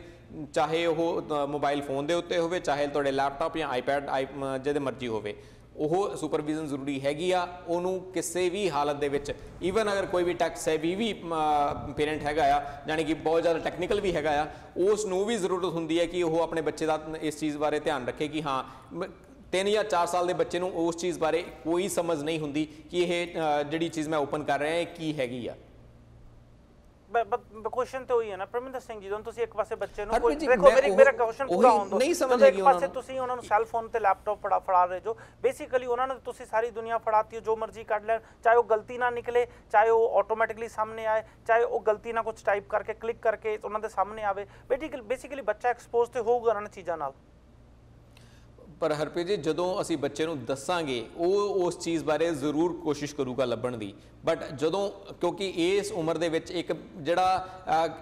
ਚਾਹੇ ਉਹ ਮੋਬਾਈਲ ਫੋਨ ਦੇ ਉੱਤੇ ਹੋਵੇ, ਚਾਹੇ ਤੁਹਾਡੇ ਲੈਪਟਾਪ ਜਾਂ ਆਈਪੈਡ ਜਿਹਦੇ ਮਰਜ਼ੀ ਹੋਵੇ, ਉਹ ਸੁਪਰਵਿਜ਼ਨ ਜ਼ਰੂਰੀ ਹੈਗੀ ਆ। ਉਹਨੂੰ ਕਿਸੇ ਵੀ ਹਾਲਤ ਦੇ ਵਿੱਚ, ਈਵਨ ਅਗਰ ਕੋਈ ਵੀ ਟੈਕ ਸੇਵੀ ਵੀ ਪੇਰੈਂਟ ਹੈਗਾ ਆ, ਯਾਨੀ ਕਿ ਬਹੁਤ ਜ਼ਿਆਦਾ ਟੈਕਨੀਕਲ ਵੀ ਹੈਗਾ ਆ, ਉਸ ਨੂੰ ਵੀ ਜ਼ਰੂਰਤ ਹੁੰਦੀ ਹੈ ਕਿ ਉਹ ਆਪਣੇ ਬੱਚੇ ਦਾ ਇਸ ਚੀਜ਼ ਬਾਰੇ ਧਿਆਨ ਰੱਖੇ ਕਿ ਹਾਂ 3 ਜਾਂ 4 ਸਾਲ ਦੇ ਬੱਚੇ ਨੂੰ ਉਸ ਚੀਜ਼ ਬਾਰੇ ਕੋਈ ਸਮਝ ਨਹੀਂ ਹੁੰਦੀ ਕਿ ਇਹ ਜਿਹੜੀ ਚੀਜ਼ ਮੈਂ ਓਪਨ ਕਰ ਰਿਹਾ ਇਹ ਕੀ ਹੈਗੀ ਆ। ਕੁਐਸਚਨ ਤੇ ਹੋਈ ਹੈ ਨਾ ਪਰਮਿੰਦਰ ਸਿੰਘ ਜੀ, ਜਦੋਂ ਤੁਸੀਂ ਇੱਕ ਪਾਸੇ ਬੱਚੇ ਨੂੰ ਕੋਈ ਦੇਖੋ ਮੇਰਾ ਕੁਐਸਚਨ ਪੂਰਾ ਹੋਣ ਦਿਓ, ਜਦੋਂ ਇੱਕ ਪਾਸੇ ਤੁਸੀਂ ਉਹਨਾਂ ਨੂੰ ਸੈੱਲ ਫੋਨ ਤੇ ਲੈਪਟਾਪ ਫੜਾ ਰਹੇ ਜੋ, ਬੇਸਿਕਲੀ ਉਹਨਾਂ ਨੂੰ ਤੁਸੀਂ ਸਾਰੀ ਦੁਨੀਆ ਫੜਾਤੀ ਹੋ, ਜੋ ਮਰਜ਼ੀ ਕੱਢ ਲੈਣ, ਚਾਹੇ ਉਹ ਗਲਤੀ ਨਾਲ ਨਿਕਲੇ, ਚਾਹੇ ਉਹ ਆਟੋਮੈਟਿਕਲੀ ਸਾਹਮਣੇ ਆਏ, ਚਾਹੇ ਉਹ ਗਲਤੀ ਨਾਲ ਕੁਝ ਟਾਈਪ ਕਰਕੇ ਕਲਿੱਕ ਕਰਕੇ ਉਹਨਾਂ ਦੇ ਸਾਹਮਣੇ ਆਵੇ। ਬੇਸਿਕਲੀ ਬੱਚਾ ਐਕਸਪੋਜ਼ ਤੇ ਹੋਊਗਾ ਉਹਨਾਂ ਚੀਜ਼ਾਂ ਨਾਲ। ਪਰ ਹਰਪ੍ਰੀਤ ਜੀ, ਜਦੋਂ ਅਸੀਂ ਬੱਚੇ ਨੂੰ ਦੱਸਾਂਗੇ ਉਹ ਉਸ ਚੀਜ਼ ਬਾਰੇ ਜ਼ਰੂਰ ਕੋਸ਼ਿਸ਼ ਕਰੂਗਾ ਲੱਭਣ ਦੀ, ਬਟ ਜਦੋਂ ਕਿਉਂਕਿ ਇਸ ਉਮਰ ਦੇ ਵਿੱਚ ਇੱਕ ਜਿਹੜਾ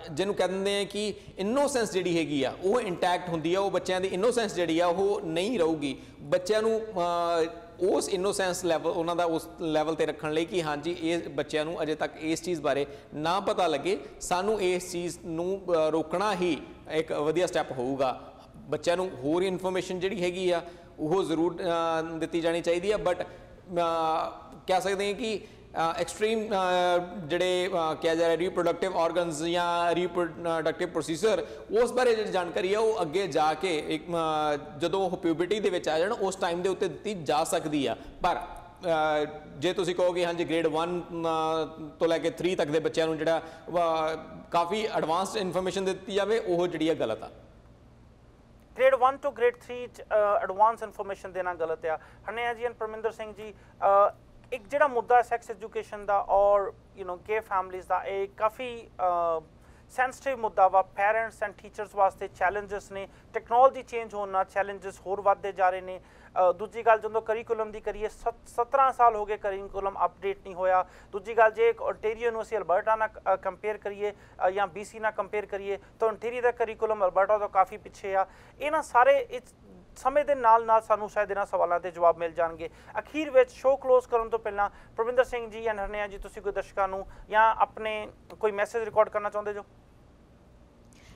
ਜਿਹਨੂੰ ਕਹਿ ਦਿੰਦੇ ਆ ਕਿ ਇਨੋਸੈਂਸ ਜਿਹੜੀ ਹੈਗੀ ਆ ਉਹ ਇੰਟੈਕਟ ਹੁੰਦੀ ਆ, ਉਹ ਬੱਚਿਆਂ ਦੀ ਇਨੋਸੈਂਸ ਜਿਹੜੀ ਆ ਉਹ ਨਹੀਂ ਰਹੂਗੀ। ਬੱਚਿਆਂ ਨੂੰ ਉਸ ਇਨੋਸੈਂਸ ਲੈਵਲ ਉਹਨਾਂ ਦਾ ਉਸ ਲੈਵਲ ਤੇ ਰੱਖਣ ਲਈ ਕਿ ਹਾਂਜੀ ਇਹ ਬੱਚਿਆਂ ਨੂੰ ਅਜੇ ਤੱਕ ਇਸ ਚੀਜ਼ ਬਾਰੇ ਨਾ ਪਤਾ ਲੱਗੇ, ਸਾਨੂੰ ਇਸ ਚੀਜ਼ ਨੂੰ ਰੋਕਣਾ ਹੀ ਇੱਕ ਵਧੀਆ ਸਟੈਪ ਹੋਊਗਾ। ਬੱਚਿਆਂ ਨੂੰ ਹੋਰ ਇਨਫੋਰਮੇਸ਼ਨ ਜਿਹੜੀ ਹੈਗੀ ਆ ਉਹ ਜ਼ਰੂਰ ਦਿੱਤੀ ਜਾਣੀ ਚਾਹੀਦੀ ਆ, ਬਟ ਕਹਿ ਸਕਦੇ ਹਾਂ ਕਿ ਐਕਸਟ੍ਰੀਮ ਜਿਹੜੇ ਕਿਹਾ ਜਾ ਰਿਹਾ ਰੀਪਰੋਡਕਟਿਵ ਆਰਗਨਸ ਜਾਂ ਰੀਪਰੋਡਕਟਿਵ ਪ੍ਰੋਸੀਜਰ, ਉਸ ਬਾਰੇ ਜਿਹੜੀ ਜਾਣਕਾਰੀ ਆ ਉਹ ਅੱਗੇ ਜਾ ਕੇ ਇੱਕ ਜਦੋਂ ਉਹ ਪਿਊਬਰਟੀ ਦੇ ਵਿੱਚ ਆ ਜਾਣ ਉਸ ਟਾਈਮ ਦੇ ਉੱਤੇ ਦਿੱਤੀ ਜਾ ਸਕਦੀ ਆ। ਪਰ ਜੇ ਤੁਸੀਂ ਕਹੋਗੇ ਹਾਂਜੀ ਗ੍ਰੇਡ 1 ਤੋਂ ਲੈ ਕੇ 3 ਤੱਕ ਦੇ ਬੱਚਿਆਂ ਨੂੰ ਜਿਹੜਾ ਕਾਫੀ ਐਡਵਾਂਸਡ ਇਨਫੋਰਮੇਸ਼ਨ ਦਿੱਤੀ ਜਾਵੇ, ਉਹ ਜਿਹੜੀ ਆ ਗਲਤ ਆ। ਗ੍ਰੇਡ 1 ਤੋਂ ਗ੍ਰੇਡ 3 ਚ ਐਡਵਾਂਸ ਇਨਫੋਰਮੇਸ਼ਨ ਦੇਣਾ ਗਲਤ ਆ। ਹਰਨਿਆ ਜੀ ਐਂਡ ਪਰਮਿੰਦਰ ਸਿੰਘ ਜੀ, ਇੱਕ ਜਿਹੜਾ ਮੁੱਦਾ ਸੈਕਸ ਐਜੂਕੇਸ਼ਨ ਦਾ ਔਰ ਗੇ ਫੈਮਲੀਜ਼ ਦਾ, ਇਹ ਕਾਫੀ ਸੈਂਸਿਟਿਵ ਮੁੱਦਾ ਵਾ। ਪੈਰੈਂਟਸ ਐਂਡ ਟੀਚਰਸ ਵਾਸਤੇ ਚੈਲੰਜਸ ਨੇ, ਟੈਕਨੋਲੋਜੀ ਚੇਂਜ ਹੋਣ ਨਾਲ ਚੈਲੰਜਸ ਹੋਰ ਵੱਧਦੇ ਜਾ ਰਹੇ ਨੇ। ਦੂਜੀ ਗੱਲ ਜਦੋਂ ਕਰੀਕੂਲਮ ਦੀ ਕਰੀਏ, 17 ਸਾਲ ਹੋ ਗਏ ਕਰੀਕੂਲਮ ਅਪਡੇਟ ਨਹੀਂ ਹੋਇਆ। ਦੂਜੀ ਗੱਲ ਜੇ ਓਨਟੇਰੀਓ ਨੂੰ ਅਸੀਂ ਅਲਬਰਟਾ ਨਾਲ ਕੰਪੇਅਰ ਕਰੀਏ ਜਾਂ BC ਨਾਲ ਕੰਪੇਅਰ ਕਰੀਏ ਤਾਂ ਓਨਟੇਰੀਓ ਦਾ ਕਰੀਕੂਲਮ ਅਲਬਰਟਾ ਤੋਂ ਕਾਫੀ ਪਿੱਛੇ ਆ। ਇਹਨਾਂ ਸਾਰੇ ਸਮੇਂ ਦੇ ਨਾਲ ਨਾਲ ਸਾਨੂੰ ਸ਼ਾਇਦ ਇਹਨਾਂ ਸਵਾਲਾਂ ਦੇ ਜਵਾਬ ਮਿਲ ਜਾਣਗੇ। ਅਖੀਰ ਵਿੱਚ ਸ਼ੋਅ ਕਲੋਜ਼ ਕਰਨ ਤੋਂ ਪਹਿਲਾਂ ਪਰਮਿੰਦਰ ਸਿੰਘ ਜੀ ਐਂਡ ਹਰਨਿਆ ਜੀ, ਤੁਸੀਂ ਕੋਈ ਦਰਸ਼ਕਾਂ ਨੂੰ ਜਾਂ ਆਪਣੇ ਕੋਈ ਮੈਸੇਜ ਰਿਕਾਰਡ ਕਰਨਾ ਚਾਹੁੰਦੇ ਜੋ?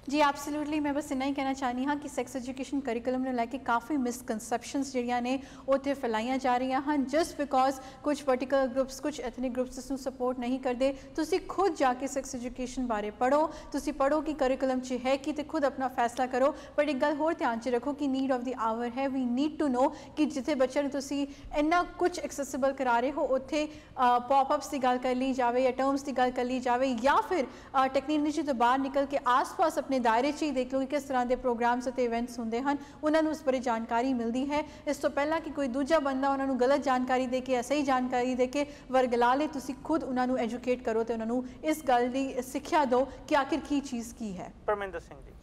जी एब्सोल्युटली, मैं बस इन्ना ही कहना चाहनी हाँ कि सैक्स एजुकेशन करिकुलम ने लैके काफ़ी मिसकनसैप्शनस जिहड़ियां ने उत्थे फैलाईयां जा रही हैं जस्ट बिकॉज कुछ पर्टिकुलर ग्रुप्स कुछ एथनिक ग्रुप्स इसनूं सपोर्ट नहीं करते। तुसी खुद जाके सैक्स एजुकेशन बारे पढ़ो, तुसी पढ़ो कि करिकुलम च है कि ते खुद अपना फैसला करो। पर एक गल होर ध्यान च रखो कि नीड ऑफ द आवर है, वी नीड टू नो कि जिथे बच्चे नूं तुसी इन्ना कुछ एक्सेसिबल करा रहे हो उत्थे पॉपअप्स की गल कर ली जाए या टर्म्स की गल कर ली जाए या फिर टैक्नोलॉजी तो बाहर निकल के आस पास अपने दायरे च ही देख लो कि किस तरह के प्रोग्राम्स और इवेंट्स होंगे हैं, उन्होंने उस बारे जानकारी मिलती है। इस तो पहला कि कोई दूजा बंदा उन्होंने गलत जानकारी दे के या सही जानकारी दे के वरगला ले, तुसी खुद उन्होंने एजुकेट करो तो उन्होंने इस गल की सिक्ख्या दो कि आखिर की चीज़ की है। परमिंदर सिंह जी,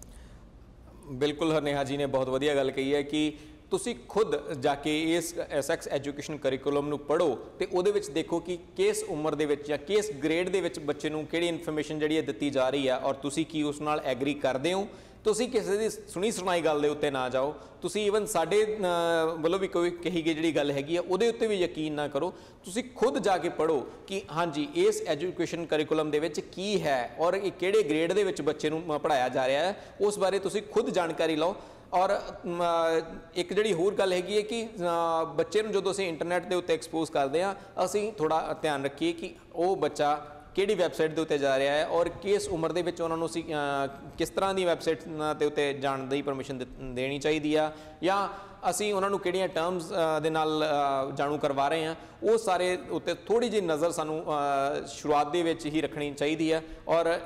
बिल्कुल हरनेहा जी ने बहुत वधिया गल कही है कि ਤੁਸੀਂ ਖੁਦ ਜਾ ਕੇ ਇਸ ਸੈਕਸ ਐਜੂਕੇਸ਼ਨ ਕਰਿਕੂਲਮ ਨੂੰ ਪੜ੍ਹੋ ਤੇ ਉਹਦੇ ਵਿੱਚ ਦੇਖੋ ਕਿ ਕਿਸ ਉਮਰ ਦੇ ਵਿੱਚ ਜਾਂ ਕਿਸ ਗ੍ਰੇਡ ਦੇ ਵਿੱਚ ਬੱਚੇ ਨੂੰ ਕਿਹੜੀ ਇਨਫੋਰਮੇਸ਼ਨ ਜਿਹੜੀ ਹੈ ਦਿੱਤੀ ਜਾ ਰਹੀ ਹੈ ਔਰ ਤੁਸੀਂ ਕੀ ਉਸ ਨਾਲ ਐਗਰੀ ਕਰਦੇ ਹੋ। ਤੁਸੀਂ ਕਿਸੇ ਦੀ ਸੁਣੀ ਸੁਣਾਈ ਗੱਲ ਦੇ ਉੱਤੇ ਨਾ ਜਾਓ। ਤੁਸੀਂ ਈਵਨ ਸਾਡੇ ਵੱਲੋਂ ਵੀ ਕੋਈ ਕਹੀ ਗਈ ਜਿਹੜੀ ਗੱਲ ਹੈਗੀ ਆ ਉਹਦੇ ਉੱਤੇ ਵੀ ਯਕੀਨ ਨਾ ਕਰੋ। ਤੁਸੀਂ ਖੁਦ ਜਾ ਕੇ ਪੜ੍ਹੋ ਕਿ ਹਾਂਜੀ ਇਸ ਐਜੂਕੇਸ਼ਨ ਕਰਿਕੂਲਮ ਦੇ ਵਿੱਚ ਕੀ ਹੈ ਔਰ ਇਹ ਕਿਹੜੇ ਗ੍ਰੇਡ ਦੇ ਵਿੱਚ ਬੱਚੇ ਨੂੰ ਪੜ੍ਹਾਇਆ ਜਾ ਰਿਹਾ ਹੈ, ਉਸ ਬਾਰੇ ਤੁਸੀਂ ਖੁਦ ਜਾਣਕਾਰੀ ਲਓ। ਔਰ ਇੱਕ ਜਿਹੜੀ ਹੋਰ ਗੱਲ ਹੈਗੀ ਹੈ ਕਿ ਬੱਚੇ ਨੂੰ ਜਦੋਂ ਅਸੀਂ ਇੰਟਰਨੈਟ ਦੇ ਉੱਤੇ ਐਕਸਪੋਜ਼ ਕਰਦੇ ਹਾਂ, ਅਸੀਂ ਥੋੜ੍ਹਾ ਧਿਆਨ ਰੱਖੀਏ ਕਿ ਉਹ ਬੱਚਾ ਕਿਹੜੀ ਵੈਬਸਾਈਟ ਦੇ ਉੱਤੇ ਜਾ ਰਿਹਾ ਹੈ ਔਰ ਕਿਸ ਉਮਰ ਦੇ ਵਿੱਚ ਉਹਨਾਂ ਨੂੰ ਅਸੀਂ ਕਿਸ ਤਰ੍ਹਾਂ ਦੀ ਵੈਬਸਾਈਟ ਦੇ ਉੱਤੇ ਜਾਣ ਦੀ ਪਰਮਿਸ਼ਨ ਦੇਣੀ ਚਾਹੀਦੀ ਆ ਜਾਂ ਅਸੀਂ ਉਹਨਾਂ ਨੂੰ ਕਿਹੜੀਆਂ ਟਰਮਸ ਦੇ ਨਾਲ ਜਾਣੂ ਕਰਵਾ ਰਹੇ ਹਾਂ, ਉਹ ਸਾਰੇ ਉੱਤੇ ਥੋੜ੍ਹੀ ਜਿਹੀ ਨਜ਼ਰ ਸਾਨੂੰ ਸ਼ੁਰੂਆਤ ਦੇ ਵਿੱਚ ਹੀ ਰੱਖਣੀ ਚਾਹੀਦੀ ਹੈ। ਔਰ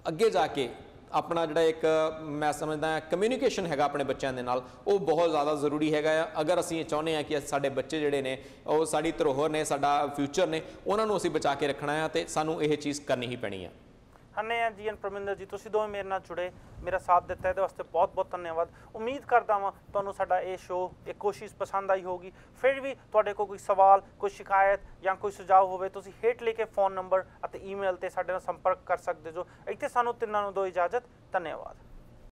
ਅੱਗੇ ਜਾ ਕੇ ਆਪਣਾ ਜਿਹੜਾ ਇੱਕ ਮੈਂ ਸਮਝਦਾ ਕਮਿਊਨੀਕੇਸ਼ਨ ਹੈਗਾ ਆਪਣੇ ਬੱਚਿਆਂ ਦੇ ਨਾਲ, ਉਹ ਬਹੁਤ ਜ਼ਿਆਦਾ ਜ਼ਰੂਰੀ ਹੈਗਾ ਆ। ਅਗਰ ਅਸੀਂ ਇਹ ਚਾਹੁੰਦੇ ਹਾਂ ਕਿ ਸਾਡੇ ਬੱਚੇ ਜਿਹੜੇ ਨੇ ਉਹ ਸਾਡੀ ਧਰੋਹਰ ਨੇ, ਸਾਡਾ ਫਿਊਚਰ ਨੇ, ਉਹਨਾਂ ਨੂੰ ਅਸੀਂ ਬਚਾ ਕੇ ਰੱਖਣਾ ਆ ਤੇ ਸਾਨੂੰ ਇਹ ਚੀਜ਼ ਕਰਨੀ ਹੀ ਪੈਣੀ ਆ। ਹਰਨਿਆ ਜੀ ਐਂਡ ਪਰਮਿੰਦਰ ਜੀ, ਤੁਸੀਂ ਦੋਵੇਂ ਮੇਰੇ ਨਾਲ ਜੁੜੇ, ਮੇਰਾ ਸਾਥ ਦਿੱਤਾ, ਇਹਦੇ ਵਾਸਤੇ ਬਹੁਤ ਬਹੁਤ ਧੰਨਵਾਦ। ਉਮੀਦ ਕਰਦਾ ਹਾਂ ਤੁਹਾਨੂੰ ਸਾਡਾ ਇਹ ਸ਼ੋਅ ਇਹ ਕੋਸ਼ਿਸ਼ ਪਸੰਦ ਆਈ ਹੋਗੀ। ਫਿਰ ਵੀ ਤੁਹਾਡੇ ਕੋਲ ਕੋਈ ਸਵਾਲ, ਕੋਈ ਸ਼ਿਕਾਇਤ ਜਾਂ ਕੋਈ ਸੁਝਾਅ ਹੋਵੇ, ਤੁਸੀਂ ਹੇਠ ਲਿਖੇ ਫੋਨ ਨੰਬਰ ਅਤੇ ਈਮੇਲ ਤੇ ਸਾਡੇ ਨਾਲ ਸੰਪਰਕ ਕਰ ਸਕਦੇ ਜੋ। ਇੱਥੇ ਸਾਨੂੰ ਤਿੰਨਾਂ ਨੂੰ ਦਿਓ ਇਜਾਜ਼ਤ। ਧੰਨਵਾਦ।